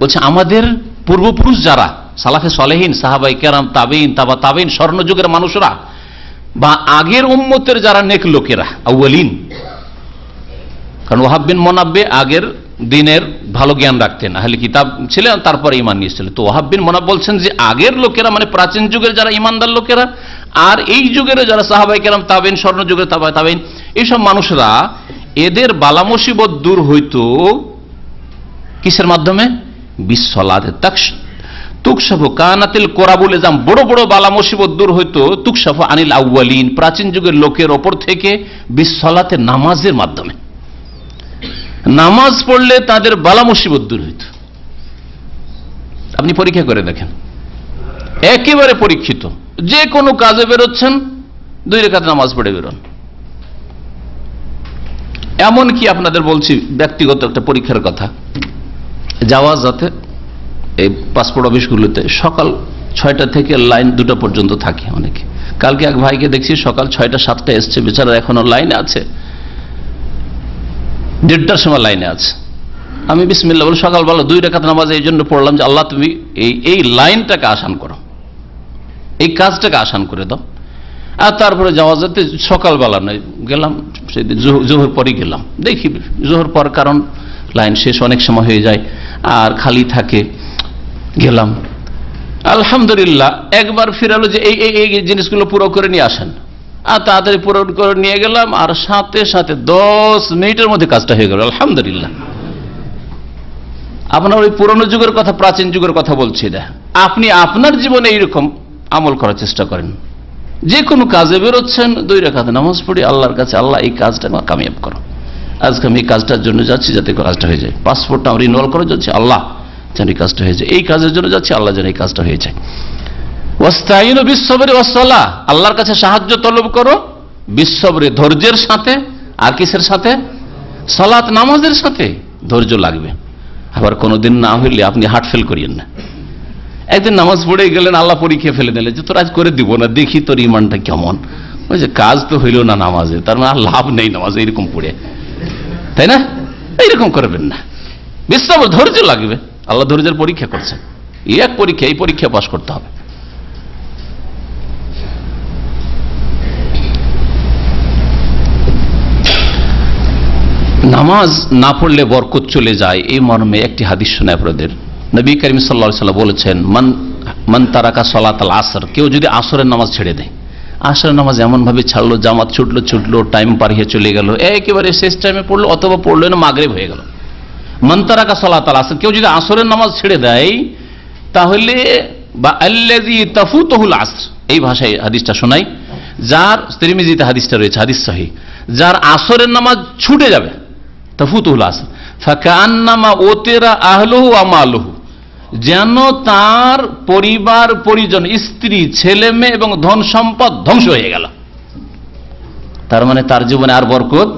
বলছে আমাদের পূর্বপুরুষ যারা সালাফে সালেহিন, সাহাবায়ে কেরাম, তাবেঈন, তাবা তাবেঈন, স্বর্ণযুগের মানুষরা বা আগের উম্মতের যারা নেক লোকেরা, আউয়ালিন, কারণ ওয়াহাব বিন মুনাব্বিহ আগের দিনের ভালো জ্ঞান রাখতেন, আহলে কিতাব ছিলেন, তারপরে ঈমান নিয়েছিলেন। তো ওয়াহাব বিন মুনাব্বিহ বলছেন যে আগের লোকেরা, মানে প্রাচীন যুগের যারা ঈমানদার লোকেরা, আর এই যুগের যারা সাহাবায়ে কেরাম, তাবেঈন, স্বর্ণযুগের তাবা তাবেঈন, এইসব মানুষরা, এদের বালা মুসিবত দূর হইতো কিসের মাধ্যমে? বিসসালাতে তুকশাফু, কানাতিল কুরাবুল ইজাম, বড় বড় বালা মুসিবত দূর হইতো তুকশাফু আনিল আউয়ালিন, প্রাচীন যুগের লোকের ওপর থেকে, বিসসালাতে, নামাজের মাধ্যমে। নামাজ পড়লে তাদের বালা মুসিবত দূর হইত। আপনি পরীক্ষা করে দেখেন, একেবারে পরীক্ষিত, যে কোনো কাজে বেরোচ্ছেন 2 রাকাত নামাজ পড়ে বেরোন। এমন কি আপনাদের বলছি ব্যক্তিগত একটা পরীক্ষার কথা, যাওয়া যাতে এই পাসপোর্ট অফিসগুলোতে সকাল 6টা থেকে লাইন 2টা পর্যন্ত থাকে অনেকে। কালকে এক ভাইকে দেখছি সকাল 6টা 7টা এসছে, বেচারা এখনো লাইনে আছে, 1:30টার সময় লাইনে আছে। আমি বিসমিল্লাহ বলে সকালবেলা 2 রাকাত নামাজ এই জন্য পড়লাম যে আল্লাহ তুমি এই লাইনটাকে আসান করো, এই কাজটাকে আসান করে দাও। আর তারপরে যাওয়া যেতে সকালবেলা নয়, গেলাম সেদিন জোহর পরই গেলাম, দেখি জোহর পর, কারণ লাইন শেষ অনেক সময় হয়ে যায় আর খালি থাকে, গেলাম। আলহামদুলিল্লাহ একবার ফিরালো যে এই জিনিসগুলো পুরো করে নিয়ে আসেন, আর তাড়াতাড়ি পুরো করে নিয়ে গেলাম, আর সাথে সাথে 10 মিনিটের মধ্যে কাজটা হয়ে গেল। আলহামদুলিল্লাহ। আপনার ওই পুরনো যুগের কথা, প্রাচীন যুগের কথা বলছি না, আপনি আপনার জীবনে এইরকম আমল করার চেষ্টা করেন। যে কোনো কাজে বেরোচ্ছেন 2 রাকাত নামাজ পড়ি, আল্লাহর কাছে আল্লাহ এই কাজটা কামিয়াব করো, আজকে আমি এই কাজটার জন্য যাচ্ছি যাতে কাজটা হয়ে যায়, পাসপোর্টটা আমি রিনিউয়াল করে যাচ্ছি, আল্লাহ যেন এই কাজটা হয়ে যায়, এই কাজের জন্য যাচ্ছি, আল্লাহ যেন এই কাজটা হয়ে যায়। ওয়াস্তাইনু বিসসবরি ওয়াসসালাহ, আল্লাহর কাছে সাহায্য তলব করো বিসসবরি, ধৈর্যের সাথে, আর কিসের সাথে? সালাত, নামাজের সাথে ধৈর্য লাগবে। আবার কোনোদিন না হইলে আপনি হার্ট ফেল করিয়েন না। একদিন নামাজ পড়ে গেলেন, আল্লাহ পরীক্ষা ফেলে দিলেন যে তোর আজ করে দিব না, দেখি তোর ইমানটা কেমন। ওই যে কাজ তো হইল না নামাজে, তার মানে আর লাভ নেই নামাজে, এরকম পড়ে, তাই না? এইরকম করবেন না, বিশ্বাস ধৈর্য লাগবে। আল্লাহ ধৈর্যের পরীক্ষা করছেন, এই এক পরীক্ষা, এই পরীক্ষা পাস করতে হবে। নামাজ না পড়লে বরকত চলে যায়, এই মর্মে একটি হাদিস শোনায় আপনাদের। নবী করিম সাল্লাল্লাহু আলাইহি ওয়াসাল্লাম বলেছেন, মান তারাকা সালাতাল আসর, কেউ যদি আসরের নামাজ ছেড়ে দেয়, আসরের নামাজ এমন ভাবে ছাড়লো, জামাত ছুটলো, টাইম পার হয়ে চলে গেল, একেবারে শেষ টাইমে পড়লো, অথবা পড়লো না, মাগরিব হয়ে গেল। মান তারাকা সালাতাল আসর, কেউ যদি আসরের নামাজ ছেড়ে দেয়, তাহলে বা আল্লাযী তাফুতুহুল আসর, এই ভাষায় হাদিসটা শোনাই, যার তিরমিজিতে হাদিসটা রয়েছে, হাদিস সহিহ, যার আসরের নামাজ ছুটে যাবে, তাফুতুহুল আসর, ফাকান্নামা উতিরা আহলুহু ওয়া মালুহু, যেন তার পরিবার পরিজন, স্ত্রী, ছেলে মেয়ে এবং ধন সম্পদ ধ্বংস হয়ে গেল। তার মানে তার জীবনে আর বরকত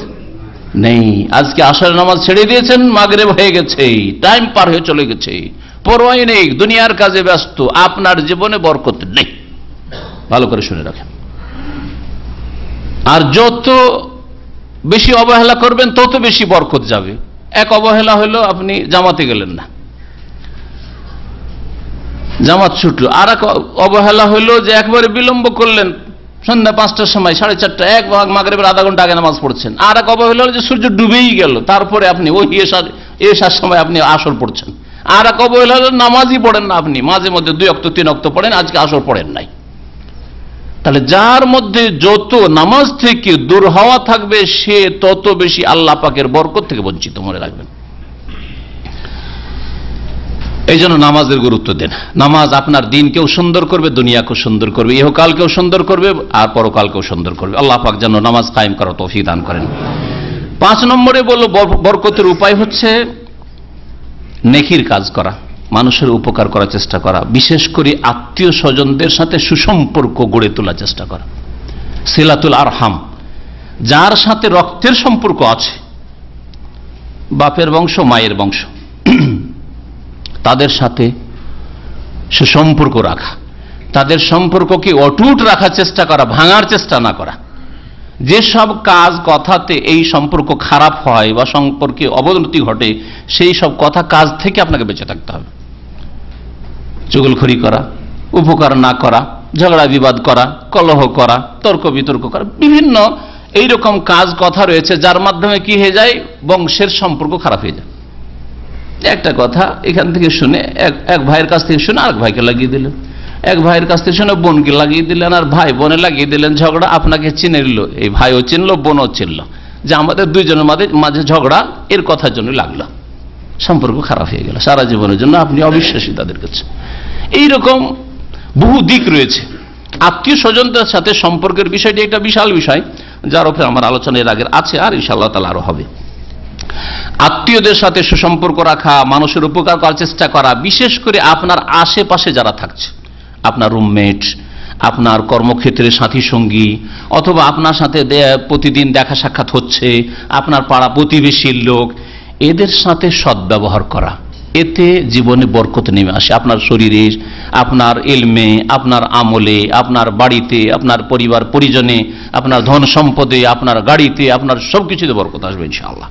নেই। আজকে আসরের নামাজ ছেড়ে দিয়েছেন, মাগরিব হয়ে গেছে, টাইম পার হয়ে চলে গেছে, পরোয়াই নেই, দুনিয়ার কাজে ব্যস্ত, আপনার জীবনে বরকত নেই। ভালো করে শুনে রাখেন। আর যত বেশি অবহেলা করবেন তত বেশি বরকত যাবে। এক অবহেলা হলো আপনি জামাতে গেলেন না, জামাত ছুটলো। আর এক অবহেলা হলো যে একবারে বিলম্ব করলেন, সন্ধ্যা 5টার সময় 4:30 এক ভাগ মাগরিবের আধা ঘন্টা আগে নামাজ পড়ছেন, আর এক অবহেলা হলো যে সূর্য ডুবেই গেল, তারপরে আপনি ওই এশার সময় আপনি আসর পড়ছেন। আর এক অবহেলা হলো নামাজই পড়েন না, আপনি মাঝে মধ্যে 2 ওয়াক্ত 3 ওয়াক্ত পড়েন, আজকে আসর পড়েন নাই। তাহলে যার মধ্যে যত নামাজ থেকে দূর হওয়া থাকবে সে তত বেশি আল্লাহ পাকের বরকত থেকে বঞ্চিত, মনে রাখবেন। এই জন্য নামাজের গুরুত্ব দেন। নামাজ আপনার দিনকেও সুন্দর করবে, দুনিয়াকেও সুন্দর করবে, ইহকালকেও সুন্দর করবে আর পরকালকেও সুন্দর করবে। আল্লাহ পাক যেন নামাজ কায়েম করার তৌফিক দান করেন। 5 নম্বরে বলল বরকতের উপায় হচ্ছে নেকির কাজ করা, মানুষের উপকার করার চেষ্টা করা, বিশেষ করে আত্মীয় স্বজনদের সাথে সুসম্পর্ক গড়ে তোলার চেষ্টা করা। সিলাতুল আরহাম, যার সাথে রক্তের সম্পর্ক আছে, বাপের বংশ মায়ের বংশ, তাদের সাথে সুসম্পর্ক রাখা, তাদের সম্পর্ককে অটুট রাখার চেষ্টা করা, ভাঙার চেষ্টা না করা। যেসব কাজ কথাতে এই সম্পর্ক খারাপ হয় বা সম্পর্কে অবনতি ঘটে, সেই সব কথা কাজ থেকে আপনাকে বেঁচে থাকতে হবে। চুগলখড়ি করা, উপকার না করা, ঝগড়া বিবাদ করা, কলহ করা, তর্ক বিতর্ক করা, বিভিন্ন এইরকম কাজ কথা রয়েছে যার মাধ্যমে কি হয়ে যায়, বংশের সম্পর্ক খারাপ হয়ে যায়। একটা কথা এখান থেকে শুনে এক ভাইয়ের কাছ থেকে শুনে আরেক ভাইকে লাগিয়ে দিলেন, এক ভাইয়ের কাছ থেকে শুনে বোনকে লাগিয়ে দিলেন, আর ভাই বোনে লাগিয়ে দিলেন ঝগড়া। আপনাকে চিনে নিল, এই ভাইও চিনলো বোনও চিনলো যে আমাদের দুইজনের মাঝে ঝগড়া এর কথার জন্য লাগলো, সম্পর্ক খারাপ হয়ে গেল সারা জীবনের জন্য, আপনি অবিশ্বাসী তাদের কাছে। এইরকম বহু দিক রয়েছে। আত্মীয় স্বজনদের সাথে সম্পর্কের বিষয়টি একটা বিশাল বিষয়, যার উপরে আমার আলোচনা এর আগের আছে, আর ইনশাআল্লাহ তাআলা আরো হবে। আত্মীয়দের সাথে সুসম্পর্ক রাখা, মানুষের উপকার করার চেষ্টা করা, বিশেষ করে আপনার আশেপাশে যারা থাকছে, আপনার রুমমেট, আপনার কর্মক্ষেত্রের সাথী সঙ্গী, অথবা আপনার সাথে প্রতিদিন দেখা সাক্ষাৎ হচ্ছে, আপনার পাড়া প্রতিবেশীর লোক, এদের সাথে সদ্ব্যবহার করা, এতে জীবনে বরকত নেমে আসে। আপনার শরীরে, আপনার ইলমে, আপনার আমলে, আপনার বাড়িতে, আপনার পরিবার পরিজনে, আপনার ধন সম্পদে, আপনার গাড়িতে, আপনার সবকিছুতে বরকত আসবে ইনশাআল্লাহ।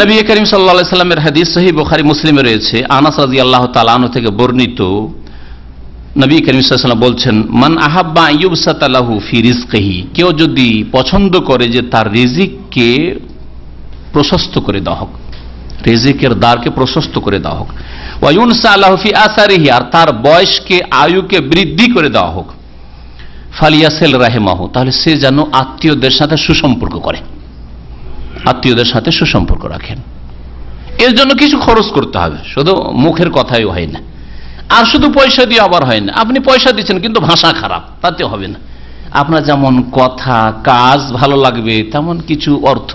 নবী করিম সাল্লাল্লাহু আলাইহি সাল্লামের হাদিস সহিহ বুখারী মুসলিমে রয়েছে, আনাস রাদিয়াল্লাহু তাআলা আনহু থেকে বর্ণিত, নবী করিম সাল্লাল্লাহু আলাইহি ওয়াসাল্লাম বলছেন, মান আহাব্বা আইয়ুবসাতা লাহু ফি রিজকিহি, কেউ যদি পছন্দ করে যে তার রিজিককে প্রশস্ত করে দেওয়া হোক, রিজিকের দ্বারকে প্রশস্ত করে দেওয়া হোক, ওয়া ইউনসা লাহু ফি আসারিহি, আর তার বয়সকে আয়ুকে বৃদ্ধি করে দেওয়া হোক, ফালিয়াসিল রাহিমাহু, তাহলে সে যেন আত্মীয়দের সাথে সুসম্পর্ক করে, আত্মীয়দের সাথে সুসম্পর্ক রাখেন। এর জন্য কিছু খরচ করতে হবে, শুধু মুখের কথাই হয় না, আর শুধু পয়সা দিয়ে আবার হয় না। আপনি পয়সা দিচ্ছেন কিন্তু ভাষা খারাপ, তাতে হবে না। আপনার যেমন কথা কাজ ভালো লাগবে, তেমন কিছু অর্থ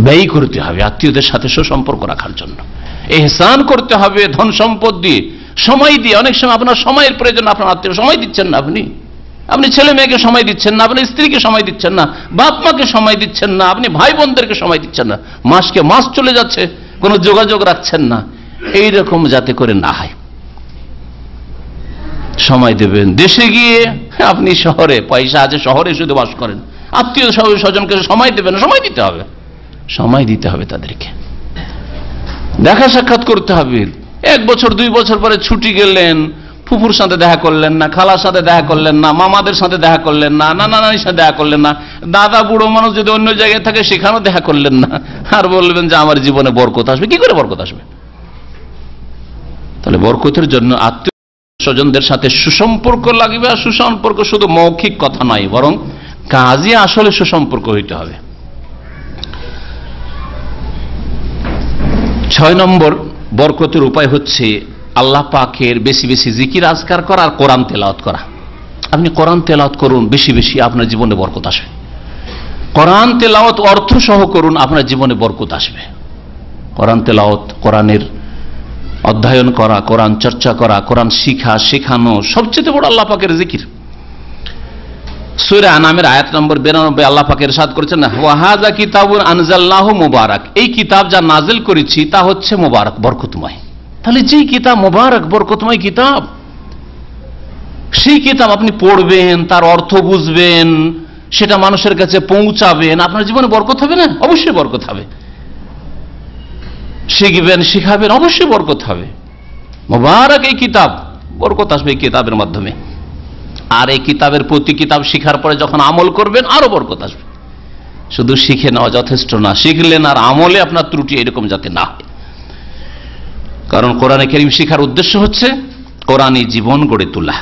ব্যয় করতে হবে আত্মীয়দের সাথে সুসম্পর্ক রাখার জন্য। ইহসান করতে হবে ধন সম্পদ দিয়ে, সময় দিয়ে। অনেক সময় আপনার সময়ের প্রয়োজন, আপনার আত্মীয় সময় দিচ্ছেন না, আপনি ছেলে মেয়েকে সময় দিচ্ছেন না, আপনি স্ত্রীকে সময় দিচ্ছেন না, বাপ মাকে সময় দিচ্ছেন না, আপনি ভাই বোনদেরকে সময় দিচ্ছেন না, মাসকে মাস চলে যাচ্ছে, কোনো যোগাযোগ রাখছেন না। এইরকম যাতে করে না হয়, সময় দেবেন। দেশে গিয়ে আপনি শহরে, পয়সা আছে, শহরে শুধু বাস করেন, আত্মীয় স্বজনকে সময় দেবেন, সময় দিতে হবে, সময় দিতে হবে তাদেরকে, দেখা সাক্ষাৎ করতে হবে। 1 বছর 2 বছর পরে ছুটি গেলেন, ফুফুর সাথে দেখা করলেন না, খালার সাথে দেখা করলেন না, মামাদের সাথে দেখা করলেন না, নানা নানির সাথে দেখা করলেন না, দাদা বুড়ো মানুষ যদি অন্য জায়গায় থাকে সেখানেও দেখা করলেন না, আর বলবেন যে আমার জীবনে বরকত আসবে। কি করে বরকত আসবে? তাহলে বরকতের জন্য আত্মীয় স্বজনদের সাথে সুসম্পর্ক লাগবে। আর সুসম্পর্ক শুধু মৌখিক কথা নয়, বরং কাজে আসলে সুসম্পর্ক হইতে হবে। 6 নম্বর বরকতের উপায় হচ্ছে আল্লাহ পাকের বেশি বেশি জিকির আজকার করা আর কোরআন তেলাওয়াত করা। আপনি কোরআন তেলাওয়াত করুন বেশি বেশি, আপনার জীবনে বরকত আসবে। কোরআন তেলাওয়াত অর্থ সহ করুন, আপনার জীবনে বরকত আসবে। কোরআন তেলাওয়াত, কোরআনের অধ্যয়ন করা, কোরআন চর্চা করা, কোরআন শিখা, শেখানো সবচেয়ে বড় আল্লাহ পাকের জিকির। সূরা আনামের আয়াত নম্বর 92 আল্লাহ পাক ইরশাদ করেছেন, ওয়া হাযা কিতাবুন আনজালনাহু মুবারাক, এই কিতাব যা নাজিল করেছি তা হচ্ছে মুবারক, বরকতময়। তাহলে যে কিতাব মুবারক, বরকতময় কিতাব, সেই কিতাব আপনি পড়বেন, তার অর্থ বুঝবেন, সেটা মানুষের কাছে পৌঁছাবেন, আপনার জীবনে বরকত হবে না? অবশ্যই বরকত হবে। শিখবেন, শিখাবেন, অবশ্যই বরকত হবে। মুবারক এই কিতাব, বরকত আসবে এই কিতাবের মাধ্যমে। আর এই কিতাবের প্রতি কিতাব শিখার পরে যখন আমল করবেন আরো বরকত আসবে। শুধু শিখে নেওয়া যথেষ্ট না, শিখলেন আর আমলে আপনার ত্রুটি এরকম যাতে না হয়। কারণ কোরআনে কারীম শিখার উদ্দেশ্য হচ্ছে কোরআনী জীবন গড়ে তোলা।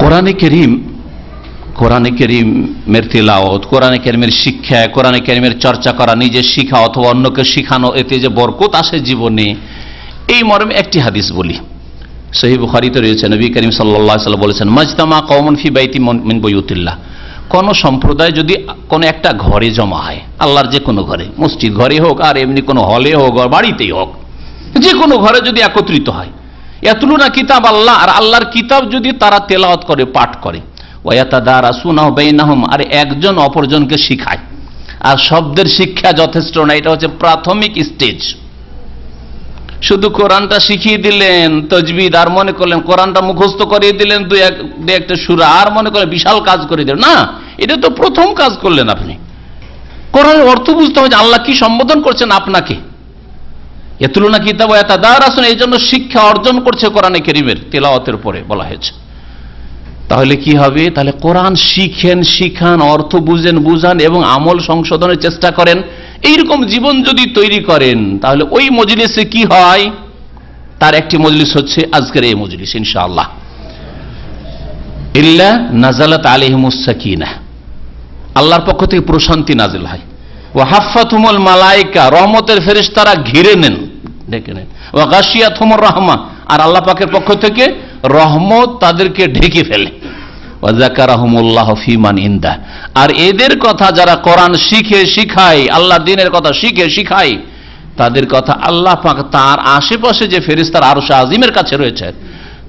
কোরআনে কারীমের তিলাওয়াত, কোরআনে কারীমের শিক্ষা, কোরআনে কারীমের চর্চা করা, নিজে শিখা অথবা অন্যকে শিখানো, এতে যে বরকত আসে জীবনে, এই মর্মে একটি হাদিস বলি। সহিহ বুখারীতে রয়েছে, নবী করিম সাল্লাল্লাহু আলাইহি ওয়াসাল্লাম বলেছেন, মাজতামা কওমুন ফি বাইতিন মিন বুয়ুতিল্লাহ, কোন সম্প্রদায় যদি কোন একটা ঘরে জমা হয়, আল্লাহর যে কোনো ঘরে, মসজিদ ঘরে হোক আর এমনি কোনো হলে হোক আর বাড়িতেই হোক, যে কোনো ঘরে যদি একত্রিত হয়, ইয়াতলুনা কিতাব আল্লাহ, আর আল্লাহর কিতাব যদি তারা তেলাওয়াত করে, পাঠ করে, ওয়া ইয়াতাদারাসুনাহু বাইনাহুম, আর একজন অপরজনকে শিখায়। আর শব্দের শিক্ষা যথেষ্ট না, এটা হচ্ছে প্রাথমিক স্টেজ। শুধু কোরআনটা শিখিয়ে দিলেন তাজবিদ, আর মনে করলেন কোরআনটা মুখস্থ করিয়ে দিলেন দুই একটা সূরা, আর মনে করলেন বিশাল কাজ করে দিলেন, না, এটা তো প্রথম কাজ করলেন আপনি। কোরআনের অর্থ বুঝতে হবে যে আল্লাহ কি সম্বোধন করছেন আপনাকে। ইয়াতলুনা কিতাব ওয়া ইয়াতাদারাসুন, এই জন্য শিক্ষা অর্জন করছে কোরআনে কারীমের তেলাওয়াতের পরে বলা হয়েছে। তাহলে কি হবে? তাহলে কোরআন শিখেন, শিখান, অর্থ বুঝেন, বুঝান এবং আমল সংশোধনের চেষ্টা করেন। এইরকম জীবন যদি তৈরি করেন তাহলে ওই মজলিসে কি হয়, তার একটি মজলিস হচ্ছে আজকের এই মজলিস ইনশাআল্লাহ। ইল্লা নাযালাত আলাইহিমুস সাকিনাহ, আল্লাহর পক্ষ থেকে প্রশান্তি নাজিল হয়। ওয়া হাফফাতুমুল মালায়েকা, রহমতের ফেরেশতারা ঘিরে নেন, ডেকে নেন। ওয়া গাশিয়াতুমুর রাহমা, আর আল্লাহ পাকের পক্ষ থেকে রহমত তাদেরকে ঢেকে ফেলে। ওয়া যাকারাহুমুল্লাহু ফী মান ইনদা, আর এদের কথা যারা কোরআন শিখে শিখায়, আল্লাহর দ্বীনের কথা শিখে শিখায়, তাদের কথা আল্লাহ পাক তার আশেপাশে যে ফেরেশতার আরশ আজিমের কাছে রয়েছে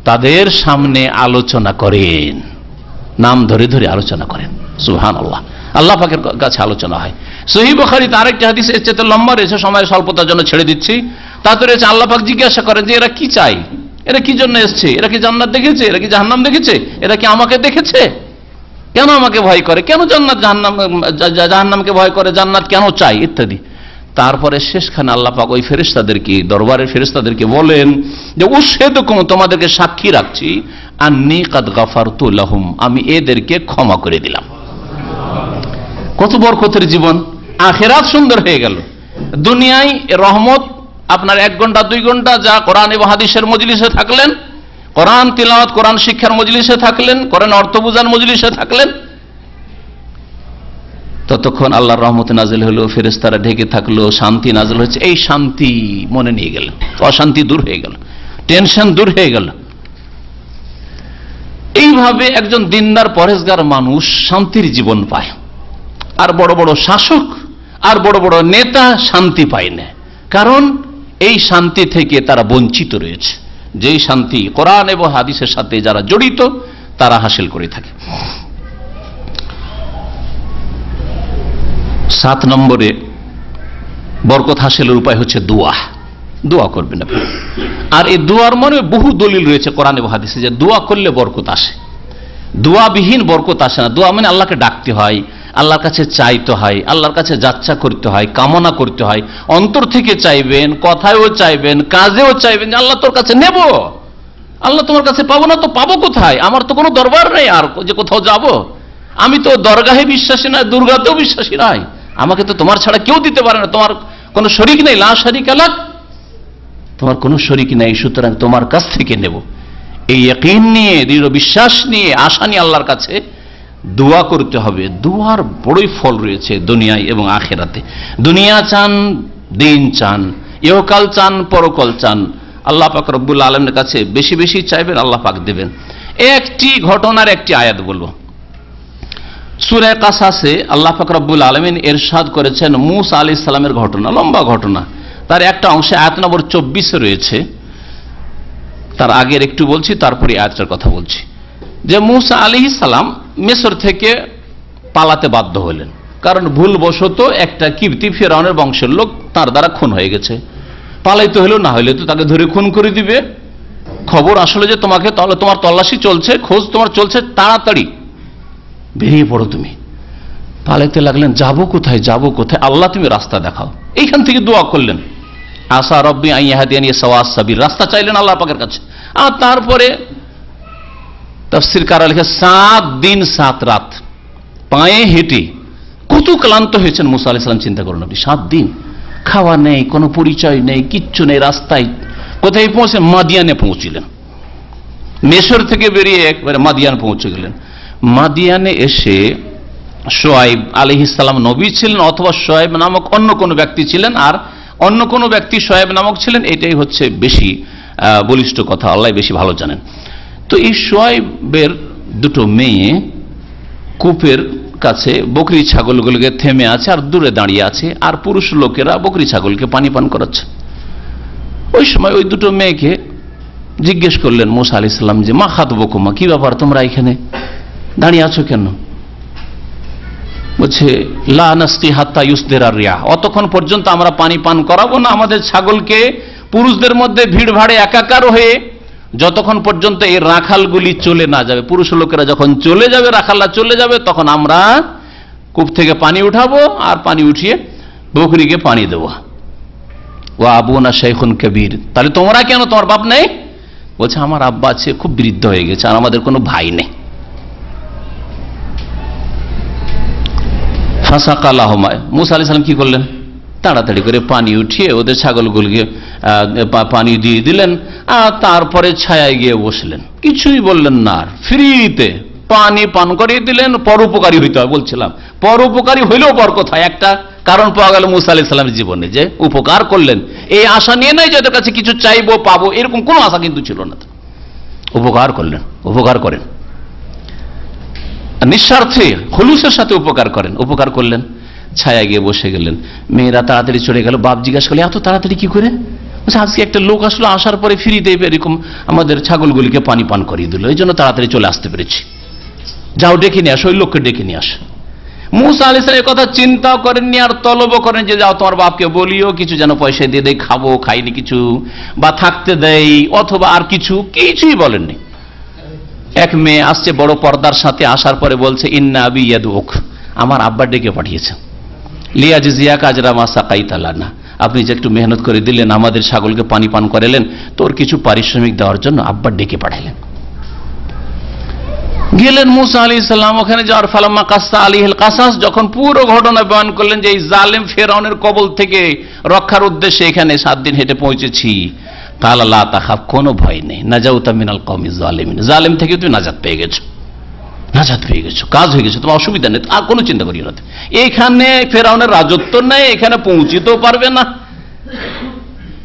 তাদের সামনে আলোচনা করেন, নাম ধরে ধরে আলোচনা করেন। সুবহানাল্লাহ, আল্লাহ পাকের কাছে আলোচনা হয়। সহিহ বুখারীতে আরেকটি হাদিস এর চেয়ে লম্বা রয়েছে, সময়ের স্বল্পতার জন্য ছেড়ে দিচ্ছি। তাতে রয়েছে আল্লাহ পাক জিজ্ঞাসা করেন যে এরা কি চায়, এরা কি জন্য এসছে, এরা কি জান্নাত দেখেছে, এরা কি জাহান্নাম দেখেছে, এরা কি আমাকে দেখেছে, কেন আমাকে ভয় করে, কেন জান্নাত জাহান্নামকে ভয় করে, জান্নাত কেন চাই ইত্যাদি। তারপরে শেষখানে আল্লাহ পাক ওই ফেরেশতাদেরকে, দরবারের ফেরেশতাদেরকে বলেন যে উশহিদুকুম, তোমাদেরকে সাক্ষী রাখছি, আন্নী কাদ গাফারতু লাহুম, আমি এদেরকে ক্ষমা করে দিলাম। কত বরকতের জীবন, আখিরাত সুন্দর হয়ে গেল। দুনিয়ায় রহমত আপনার 1 ঘন্টা 2 ঘন্টা যা কোরআন এবং হাদিসের মজলিসে থাকলেন, কোরআন তিলাওয়াত, কোরআন শিক্ষার মজলিসে থাকলেন, কোরআন অর্থ বুঝার মজলিসে থাকলেন, ততক্ষণ আল্লাহর রহমত নাজিল হলো, ফেরেশতারা ঢেকে থাকলো, শান্তি নাজিল হচ্ছে। এই শান্তি মনে নিয়ে গেলেন, অশান্তি দূর হয়ে গেল, টেনশন দূর হয়ে গেল। এইভাবে একজন দিনদার পরেশগার মানুষ শান্তির জীবন পায়। আর বড় বড় শাসক আর বড় বড় নেতা শান্তি পায় না, কারণ এই শান্তি থেকে তারা বঞ্চিত রয়েছে। যেই শান্তি কোরআন এবং হাদিসের সাথে যারা জড়িত তারা হাসিল করে থাকে। 7 নম্বরে বরকত হাসিলের উপায় হচ্ছে দোয়া। দোয়া করবেন আপনি। আর এই দোয়ার মনে বহু দলিল রয়েছে কোরআন এবং হাদিসে যে দোয়া করলে বরকত আসে। দোয়াবিহীন বরকত আসে না। দোয়া মানে আল্লাহকে ডাকতে হয়, আল্লাহর কাছে চাইতে হয়, আল্লাহর কাছে যাচ্ছা করতে হয়, কামনা করতে হয়, অন্তর থেকে চাইবেন, কথায়ও চাইবেন, কাজেও চাইবেন যে আল্লাহ তোর কাছে নেব, আল্লাহ তোমার কাছে পাবো না তো পাবো কোথায়, আমার তো কোনো দরবার নেই আর যে কোথাও যাব, আমি তো দরগাহে বিশ্বাসী নয়, দুর্গাতেও বিশ্বাসী নয়, আমাকে তো তোমার ছাড়া কেউ দিতে পারে না, তোমার কোনো শরীক নেই, লা শারীকা লাক, তোমার কোনো শরীক নেই, সুতরাং তোমার কাছ থেকে নেব। এই ইয়াকিন নিয়ে, দৃঢ় বিশ্বাস নিয়ে, আশা নিয়ে আল্লাহর কাছে দোয়া করতে হবে। দোয়ার বড়ই ফল রয়েছে দুনিয়ায় এবং আখিরাতে। দুনিয়া চান, দিন চান, ইহকাল চান, পরকাল চান, আল্লাহ পাক রব্বুল আলামিনের কাছে বেশি বেশি চাইবেন, আল্লাহ পাক দেবেন। একটি ঘটনার একটি আয়াত বলবো। সূরা কাসাসে আল্লাহ পাক রব্বুল আলামিন ইরশাদ করেছেন মূসা আলাইহিস সালামের ঘটনা, লম্বা ঘটনা। তার একটা অংশে আয়াত নম্বর 24 রয়েছে। তার আগের একটু বলছি, তারপরে আয়াতটার কথা বলছি। যে মূসা আলাইহিস সালাম মিশর থেকে পালাতে বাধ্য হলেন, কারণ ভুলবশত একটা কিবতী ফিরআউনের বংশের লোক তার দ্বারা খুন হয়ে গেছে। পালাইতে হলো, না হলে তো তাকে ধরে খুন করে দিবে। খবর আসলে যে তোমাকে, তাহলে তোমার তল্লাশি চলছে, খোঁজ তোমার চলছে, তাড়াতাড়ি বেরিয়ে পড়ো তুমি। পালাইতে লাগলেন, যাবো কোথায়, যাবো কোথায়, আল্লাহ তুমি রাস্তা দেখাও। এইখান থেকে দোয়া করলেন, আসা রব্বি আন ইয়াহদিয়ানি সাওয়াস সাবিল, রাস্তা চাইলেন আল্লাহ পাকের কাছে। আর তারপরে তাফসীরকাররা লিখে 7 দিন 7 রাত পায়ে হেঁটে কত ক্লান্ত হয়েছেন মুসা আলাইহিস সালাম, চিন্তা করুন আপনি। 7 দিন খাওয়া নেই, কোনো পরিচয় নেই, কিচ্ছু নেই। রাস্তায় কোথায় পৌঁছে? মাদিয়ানে পৌঁছিলেন। মিশর থেকে বেরিয়ে একবারে মাদিয়ান পৌঁছে গেলেন। মাদিয়ানে এসে শোয়াইব আলাইহিস সালাম নবী ছিলেন, অথবা শোয়াইব নামক অন্য কোনো ব্যক্তি ছিলেন, আর অন্য কোনো ব্যক্তি শোয়াইব নামক ছিলেন, এটাই হচ্ছে বেশি বলিষ্ঠ কথা, আল্লাহ বেশি ভালো জানেন। তো এই শোয়াইবের দুটো মেয়ে কূপের কাছে বকরি ছাগলগুলোকে থেমে আছে আর দূরে দাঁড়িয়ে আছে, আর পুরুষ লোকেরা বকরি ছাগলকে পানি পান করাচ্ছে। ওই সময় ওই দুটো মেয়েকে জিজ্ঞেস করলেন মুসা আলাইহিস সালাম যে মা খাতবুকুমা, কি ব্যাপার তোমরা এখানে দাঁড়িয়ে আছো কেন? বলছে লা নাসকি হাত্তা ইউসদিরা রিয়া, অতক্ষণ পর্যন্ত আমরা পানি পান করাবো না আমাদের ছাগলকে পুরুষদের মধ্যে ভিড় ভাড়ে একাকার হয়ে, যতক্ষণ পর্যন্ত এই রাখালগুলি চলে না যাবে। পুরুষ লোকেরা যখন চলে যাবে, রাখালরা চলে যাবে, তখন আমরা কূপ থেকে পানি উঠাবো আর পানি উঠিয়ে বকরিকে পানি দেবো। ওয়া আবুনা শাইখুন কবির, তাহলে তোমরা কেন, তোমার বাপ নেই? বলছে আমার আব্বা আছে, খুব বৃদ্ধ হয়ে গেছে, আর আমাদের কোনো ভাই নেই। ফাসাকা লাহুমা, মুসা আলাইহিস সালাম কি করলেন? তাড়াতাড়ি করে পানি উঠিয়ে ওদের ছাগলগুলোকে পানি দিয়ে দিলেন, আর তারপরে ছায়ায় গিয়ে বসলেন, কিছুই বললেন না, আর ফ্রিতে পানি পান করিয়ে দিলেন। পরোপকারী হইতে হয় বলছিলাম, পরোপকারী হইলেও বরকত হয়। একটা কারণ পাওয়া গেল মুসা আলাইহিস সালামের জীবনে, যে উপকার করলেন। এই আশা নিয়ে নাই যে ওদের কাছে কিছু চাইবো পাবো, এরকম কোনো আশা কিন্তু ছিল না। উপকার করলেন, উপকার করেন নিঃস্বার্থে, খুলুসের সাথে উপকার করেন, উপকার করলেন। ছায়া গিয়ে বসে গেলেন। মেয়েরা তাড়াতাড়ি চলে গেল। বাপ জিজ্ঞাসা করলে এত তাড়াতাড়ি কি করে? আজকে একটা লোক আসলো, আসার পরে ফিরিতে এরকম আমাদের ছাগলগুলিকে পানি পান করিয়ে দিল, এই জন্য তাড়াতাড়ি চলে আসতে পেরেছি। যাও ডেকে নিয়ে আসো, ওই লোককে ডেকে নিয়ে আসো। মুসা আলাইহিস সালাম কথা চিন্তাও করেননি, আর তলবও করেন যে যাও তোমার বাপকে বলিও কিছু যেন পয়সা দিয়ে দেয়, খাবো, খাইনি কিছু, বা থাকতে দেয়, অথবা আর কিছু, কিছুই বলেননি। এক মেয়ে আসছে বড় পর্দার সাথে, আসার পরে বলছে ইন্না আবি ইয়াদউক, আমার আব্বা ডেকে পাঠিয়েছেন, লিয়াজজিয়াকা আজরা মা সাকাইতা লানা, আপনি যে একটু মেহনত করে দিলেন, আমাদের ছাগলকে পানি পান করালেন, তোর কিছু পারিশ্রমিক দেওয়ার জন্য আব্বা ডেকে পাঠালেন। গেলেন মুসা আলাইহিস সালাম, ওখানে যাওয়ার ফালাম্মা কাসসা আলাইহিল কাসাস, যখন পুরো ঘটনা বয়ান করলেন যে এই জালেম ফেরাউনের কবল থেকে রক্ষার উদ্দেশ্যে এখানে 7 দিন হেঁটে পৌঁছেছি, কালা লা তাখাফ, কোনো ভয় নেই, নাজাউতা মিনাল কওমিজ জালিমিন, জালেম থেকে তুমি নাজাত পেয়ে গেছো, নাজাত পেয়ে গেছো, কাজ হয়ে গেছে, তোমার অসুবিধা নেই, আর কোনো চিন্তা করিও না। এখানে ফেরাউনের রাজত্ব নেই, এখানে পৌঁছিতেও পারবে না।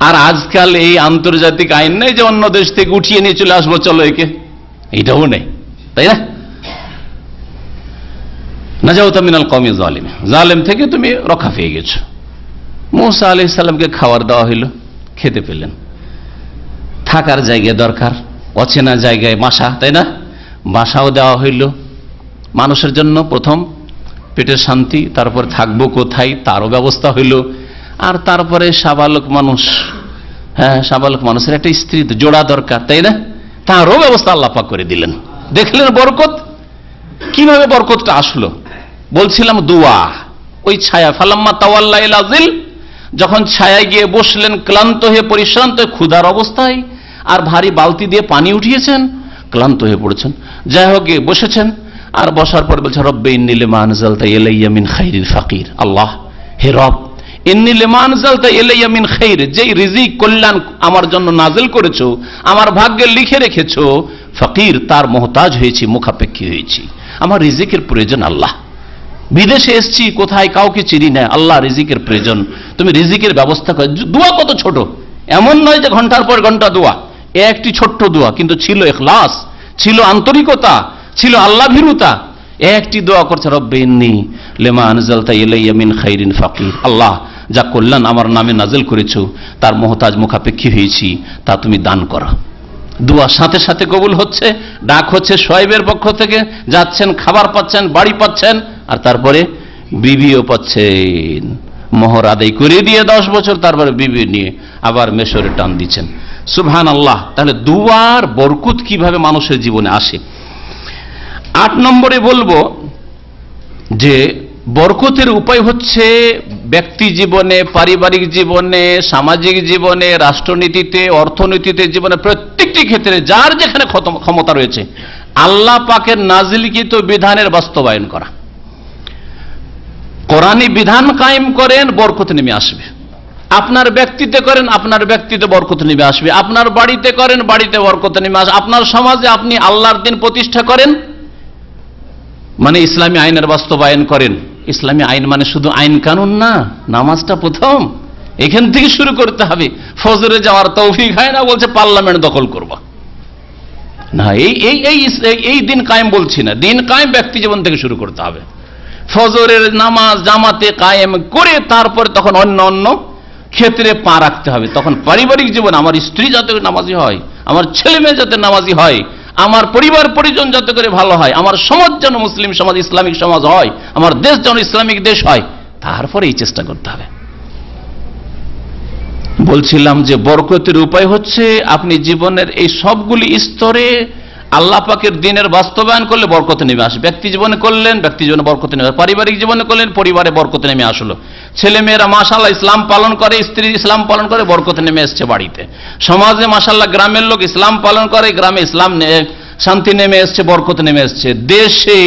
আর আজকাল এই আন্তর্জাতিক আইন নেই যে অন্য দেশ থেকে উঠিয়ে নিয়ে চলে আসবো, চলো একে, এইটাও নেই, তাই না? নাজাউতা মিনাল কওমিজ জালিমিন, জালেম থেকে তুমি রক্ষা পেয়ে গেছো। মুসা আলাইহিস সালামকে খাবার দেওয়া হইলো, খেতে পেলেন। থাকার জায়গা দরকার, অচেনা জায়গায় বাসা, তাই না? বাসাও দেওয়া হইল মানুষের জন্য, প্রথম পেটের শান্তি, তারপর থাকবো কোথায় তারও ব্যবস্থা হইল, আর তারপরে সাবালক মানুষ, হ্যাঁ সাবালক মানুষের একটা স্ত্রী জোড়া দরকার, তাই না? তারও ব্যবস্থা আল্লাহ পাক করে দিলেন। দেখলেন বরকত, কিভাবে বরকতটা আসলো? বলছিলাম দোয়া, ওই ছায়া, ফালাম্মা তাওয়াল্লা ইলা যিল, যখন ছায়ায় গিয়ে বসলেন, ক্লান্ত হয়ে পরিশ্রান্ত, ক্ষুধার অবস্থায়, আর ভারী বালতি দিয়ে পানি উঠিয়েছেন, ক্লান্ত হয়ে পড়েছেন, যাই হোক গিয়ে বসেছেন। আর বসার পর বলছে রব্বে ইন্নী লিমা আনজালতা ইলাইয়া মিন খাইরিল ফাকির, আল্লাহ হে রব, ইন্নী লিমা আনজালতা ইলাইয়া মিন খাইর, যেই রিজিক কল্যাণ আমার জন্য নাজিল করেছো, আমার ভাগ্যে লিখে রেখেছো, ফকির তার মুহতাজ হয়েছি, মুখাপেক্ষী হয়েছি, আমার রিজিকের প্রয়োজন আল্লাহ। বিদেশে এসছি, কোথায় কাউকে চিনি না, আল্লাহ রিজিকের প্রয়োজন, তুমি রিজিকের ব্যবস্থা করো। দোয়া কত ছোট, এমন নয় যে ঘন্টার পর ঘন্টা দোয়া, একটি ছোট্ট দোয়া, কিন্তু ছিল ইখলাস, ছিল আন্তরিকতা, ছিল আল্লাহ ভীরুতা। একটি দোয়া করছে রব্বে ইন্নী লিমা আনজালতা ইলাইয়া মিন খাইরিন ফাকির, আল্লাহ যা কল্যাণ আমার নামে নাজিল করেছো তার মুহতাজ, মুখাপেক্ষী হয়েছি, তা তুমি দান করো। দোয়া সাথে সাথে কবুল হচ্ছে, ডাক হচ্ছে শোয়াইবের পক্ষ থেকে, যাচ্ছেন, খাবার পাচ্ছেন, বাড়ি পাচ্ছেন, আর তারপরে বিবিও পাচ্ছেন। মোহর আদায় করে দিয়ে 10 বছর, তারপরে বিবি নিয়ে আবার মেশরে টান দিচ্ছেন। সুবহানাল্লাহ। তাহলে দুয়ার বরকত কিভাবে মানুষের জীবনে আসে। 8 নম্বরে বলবো যে বরকতের উপায় হচ্ছে ব্যক্তি জীবনে, পারিবারিক জীবনে, সামাজিক জীবনে, রাষ্ট্রনীতিতে, অর্থনীতিতে, জীবনে প্রত্যেকটি ক্ষেত্রে যার যেখানে ক্ষমতা রয়েছে আল্লাহ পাকের নাজিলকৃত বিধানের বাস্তবায়ন করা। কোরআনী বিধান কায়েম করেন, বরকত নেমে আসবে। আপনার ব্যক্তিতে করেন, আপনার ব্যক্তিতে বরকত নেমে আসবে। আপনার বাড়িতে করেন, বাড়িতে বরকত নেমে আসবে। আপনার সমাজে আপনি আল্লাহর দিন প্রতিষ্ঠা করেন, মানে ইসলামী আইনের বাস্তবায়ন করেন। ইসলামী আইন মানে শুধু আইন কানুন না, নামাজটা প্রথম এখান থেকে শুরু করতে হবে। ফজরে যাওয়ার তৌফিক হয় না, বলছে পার্লামেন্ট দখল করব না। এই দিন কায়েম বলছি না, দিন কায়েম ব্যক্তি জীবন থেকে শুরু করতে হবে। ফজরের নামাজ জামাতে কায়েম করে তারপরে তখন অন্য অন্য ক্ষেত্রে পা রাখতে হবে। তখন পারিবারিক জীবন, আমার স্ত্রী যাতে নামাজি হয়, আমার ছেলে মেয়ে যাতে নামাজি হয়, আমার পরিবার পরিজন যাতে করে ভালো হয়, আমার সমাজ যেন মুসলিম সমাজ, ইসলামিক সমাজ হয়, আমার দেশ যেন ইসলামিক দেশ হয়, তারপরে এই চেষ্টা করতে হবে। বলছিলাম যে বরকতের উপায় হচ্ছে আপনি জীবনের এই সবগুলি স্তরে আল্লাহ পাকের দ্বীনের বাস্তবায়ন করলে বরকত নেমে আসে। ব্যক্তি জীবনে করলেন, ব্যক্তি জীবনে বরকত নেমে আসে। পারিবারিক জীবনে করলেন, পরিবারে বরকত নেমে আসলো। ছেলে মেয়েরা মাশাআল্লাহ ইসলাম পালন করে, স্ত্রী ইসলাম পালন করে, বরকত নেমে এসছে বাড়িতে। সমাজে মাশাআল্লাহ গ্রামের লোক ইসলাম পালন করে, গ্রামে ইসলাম শান্তি নেমে এসছে, বরকত নেমে এসছে। দেশে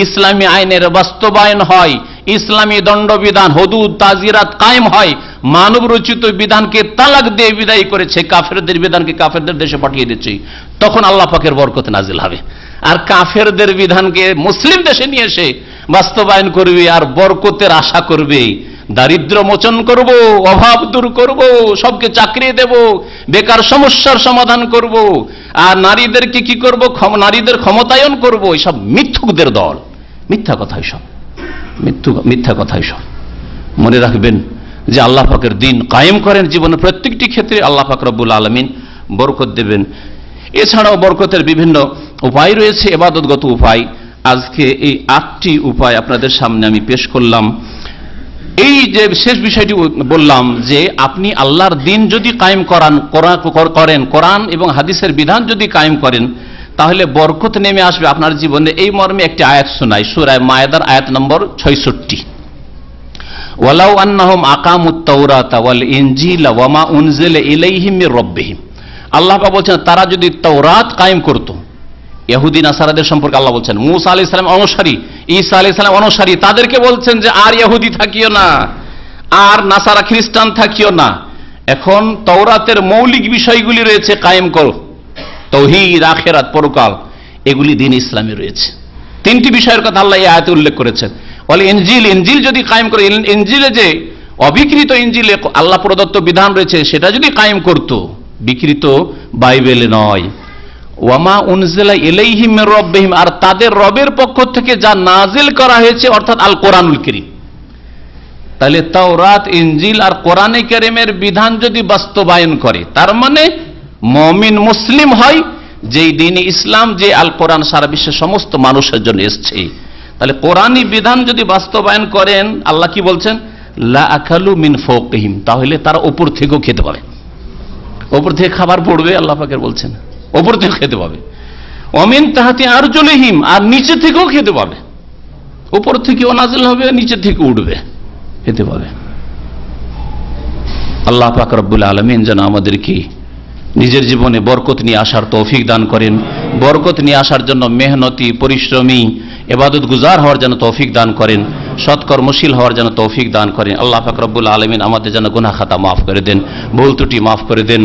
ইসলামী আইনের বাস্তবায়ন হয়, ইসলামী দণ্ডবিধান হুদুদ তাজিরাত কায়েম হয়, মানব রচিত বিধানকে তালাক দিয়ে বিদায় করেছে, কাফেরদের বিধানকে কাফেরদের দেশে পাঠিয়ে দিচ্ছে, তখন আল্লাহ পাকের বরকত নাজিল হবে। আর কাফেরদের বিধানকে মুসলিম দেশে নিয়ে এসে বাস্তবায়ন করবে আর বরকতের আশা করবে, দারিদ্র মোচন করব, অভাব দূর করব, সবকে চাকরি দেব, বেকার সমস্যার সমাধান করব, আর নারীদেরকে কি করব, নারীদের ক্ষমতায়ন করব, এসব মিথ্যুকদের দল। মিথ্যা কথাই সব, মিথ্যা কথাই সব। মনে রাখবেন যে আল্লাহ পাকের দ্বীন কায়েম করেন জীবনের প্রত্যেকটি ক্ষেত্রে আল্লাহ পাক রব্বুল আলামিন বরকত দেবেন। এছাড়াও বরকতের বিভিন্ন উপায় রয়েছে, ইবাদতগত উপায়। আজকে এই 8টি উপায় আপনাদের সামনে আমি পেশ করলাম। এই যে শেষ বিষয়টি বললাম যে আপনি আল্লাহর দ্বীন যদি কায়েম করেন, কোরআন এবং হাদিসের বিধান যদি কায়েম করেন, তাহলে বরকত নেমে আসবে আপনার জীবনে। এই মর্মে একটি আয়াত শোনাই, সূরা মায়েদার আয়াত নম্বর 66। ওয়ালাউ আন্নাহুম আকামুত তাওরাতা ওয়াল ইনজিলা ওয়া মা উনজিলা ইলাইহিম মির রাব্বিহিম। আল্লাহ পাক বলছেন তারা যদি তাওরাত কায়েম করত। ইহুদি নাসারাদের সম্পর্কে আল্লাহ বলছেন, মূসা আলাইহিস সালাম অনুসারী, ঈসা আলাইহিস সালাম অনুসারী, তাদেরকে বলছেন যে আর ইহুদি থাকিও না, আর নাসারা খ্রিস্টান থাকিও না। এখন তাওরাতের মৌলিক বিষয়গুলি রয়েছে, কায়েম করো। তাওহীদ, আখিরাত, পরকাল, এগুলি দ্বীন ইসলামে রয়েছে। 3টি বিষয়ের কথা আল্লাহ এই আয়াতে উল্লেখ করেছেন। বলে ইনজিল, ইনজিল যদি কায়েম করে, ইনজিলে যে অবিকৃত ইনজিলে আল্লাহ প্রদত্ত বিধান রয়েছে সেটা যদি কায়েম করত, বিকৃত বাইবেলে নয়। ওয়ামা উনজিলা ইলাইহিম মির রাব্বিহিম, আর তাদের রবের পক্ষ থেকে যা নাজিল করা হয়েছে অর্থাৎ আল কোরআনুল কারীম। তাহলে তাওরাত, ইনজিল আর কোরআনে কারীমের বিধান যদি বাস্তবায়ন করে, তার মানে মুমিন মুসলিম হয়, যেই দ্বীন ইসলাম, যে আল কোরআন সারা বিশ্বের সমস্ত মানুষের জন্য এসেছে। তাহলে কোরআনী বিধান যদি বাস্তবায়ন করেন, আল্লাহ কি বলছেন, লা আকালু মিন ফাওকিহিম, তাহলে তারা উপর থেকেও খেতে পাবে, উপর থেকে খাবার পড়বে। আল্লাহ পাকের বলছেন উপর থেকে খেতে পাবে। ওমিন তাহতি আরজুলিহিম, আর নিচে থেকেও খেতে পাবে। উপর থেকেও নাজিল হবে, নিচে থেকে উঠবে, খেতে পাবে। আল্লাহ পাক রব্বুল আলামিন যেন আমাদেরকে নিজের জীবনে বরকত নিয়ে আসার তৌফিক দান করেন, বরকত নিয়ে আসার জন্য মেহনতি, পরিশ্রমী, ইবাদত গুজার হওয়ার জন্য তৌফিক দান করেন, সৎকর্মশীল হওয়ার জন্য তৌফিক দান করেন। আল্লাহ পাক রব্বুল আলামিন আমাদের যেন গুনাহ খাতা মাফ করে দেন, ভুল ত্রুটি মাফ করে দেন।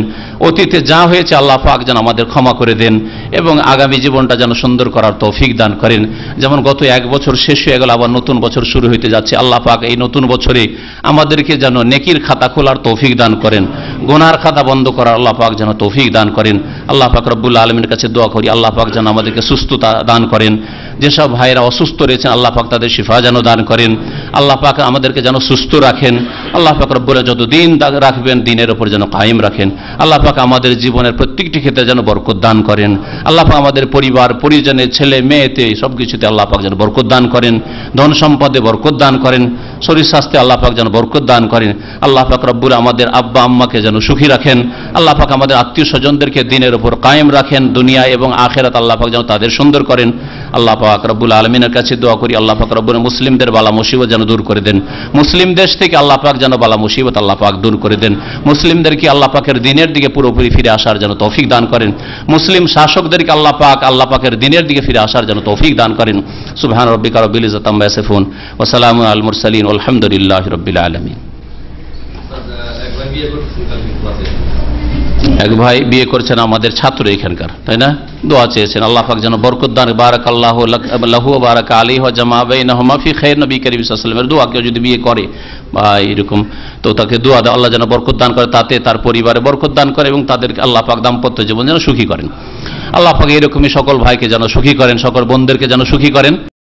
অতীতে যা হয়েছে আল্লাহ পাক যেন আমাদের ক্ষমা করে দেন এবং আগামী জীবনটা যেন সুন্দর করার তৌফিক দান করেন। যেমন গত 1 বছর শেষ হয়ে গেল, আবার নতুন বছর শুরু হতে যাচ্ছে। আল্লাহ পাক এই নতুন বছরে আমাদেরকে যেন নেকির খাতা খোলার তৌফিক দান করেন, গুনার খাতা বন্ধ করার আল্লাহ পাক যেন তৌফিক দান করেন। আল্লাহ পাক রব্বুল আলামিনের কাছে দোয়া করি আল্লাহ পাক যেন আমাদেরকে সুস্থতা দান করেন। যেসব ভাইরা অসুস্থ রয়েছেন আল্লাহ পাক তাদের শিফা যেন দান করেন। আল্লাহ পাক আমাদেরকে যেন সুস্থ রাখেন। আল্লাহ পাক রব্বুল যতদিন রাখবেন দ্বীনের উপর যেন কায়েম রাখেন। আল্লাহ পাক আমাদের জীবনের প্রত্যেকটি ক্ষেত্রে যেন বরকত দান করেন। আল্লাহ পাক আমাদের পরিবার পরিজনের, ছেলে মেয়েতে, সবকিছুতে আল্লাহ পাক যেন বরকত দান করেন, ধন সম্পদে বরকত দান করেন। শরীর স্বাস্থ্যে আল্লাহ পাক যেন বরকত দান করেন। আল্লাহ পাক রব্বুল আমাদের আব্বা আম্মাকে যেন সুখী রাখেন। আল্লাহ পাক আমাদের আত্মীয় স্বজনদেরকে দিনের উপর কায়েম রাখেন, দুনিয়া এবং আখেরাত আল্লাহ পাক যেন তাদের সুন্দর করেন। আল্লাহ পাক রব্বুল আলমিনের কাছে দোয়া করি, আল্লাহ পাক রব্বুল মুসলিমদের বালা মুসিবত যেন দূর করে দেন। মুসলিম দেশ থেকে আল্লাহ পাক যেন বালা মুসিবত আল্লাহ পাক দূর করে দেন। মুসলিমদেরকে আল্লাহ পাকের দিনের দিকে পুরোপুরি ফিরে আসার যেন তৌফিক দান করেন। মুসলিম শাসকদেরকে আল্লাহ পাকের দিনের দিকে ফিরে আসার যেন তৌফিক দান করেন। সুবহান রাব্বিকা রাব্বিল ইজ্জাতি আম্মা ইয়াসিফুন ওয়া সালামুন আলাল মুরসালিন আলহামদুলিল্লাহি রাব্বিল আলামিন। এক ভাই বিয়ে করছেন আমাদের ছাত্র এখানকার, তাই না? দোয়া চেয়েছেন, আল্লাহ পাক যেন বরকত দান, বারাকাল্লাহু লাহু ওয়া বারাকা আলাইহি ওয়া জামা বাইনাহুমা ফি খাইর। নবী করিম সাল্লাল্লাহু আলাইহি ওয়াসাল্লামের দোয়া, কেউ যদি বিয়ে করে বা এরকম, তো তাকে দোয়া দেয় আল্লাহ যেন বরকত দান করে, তাতে তার পরিবারে বরকত দান করে এবং তাদেরকে আল্লাহ পাক দাম্পত্য জীবন যেন সুখী করেন। আল্লাহ পাক এরকমই সকল ভাইকে যেন সুখী করেন, সকল বোনদেরকে যেন সুখী করেন।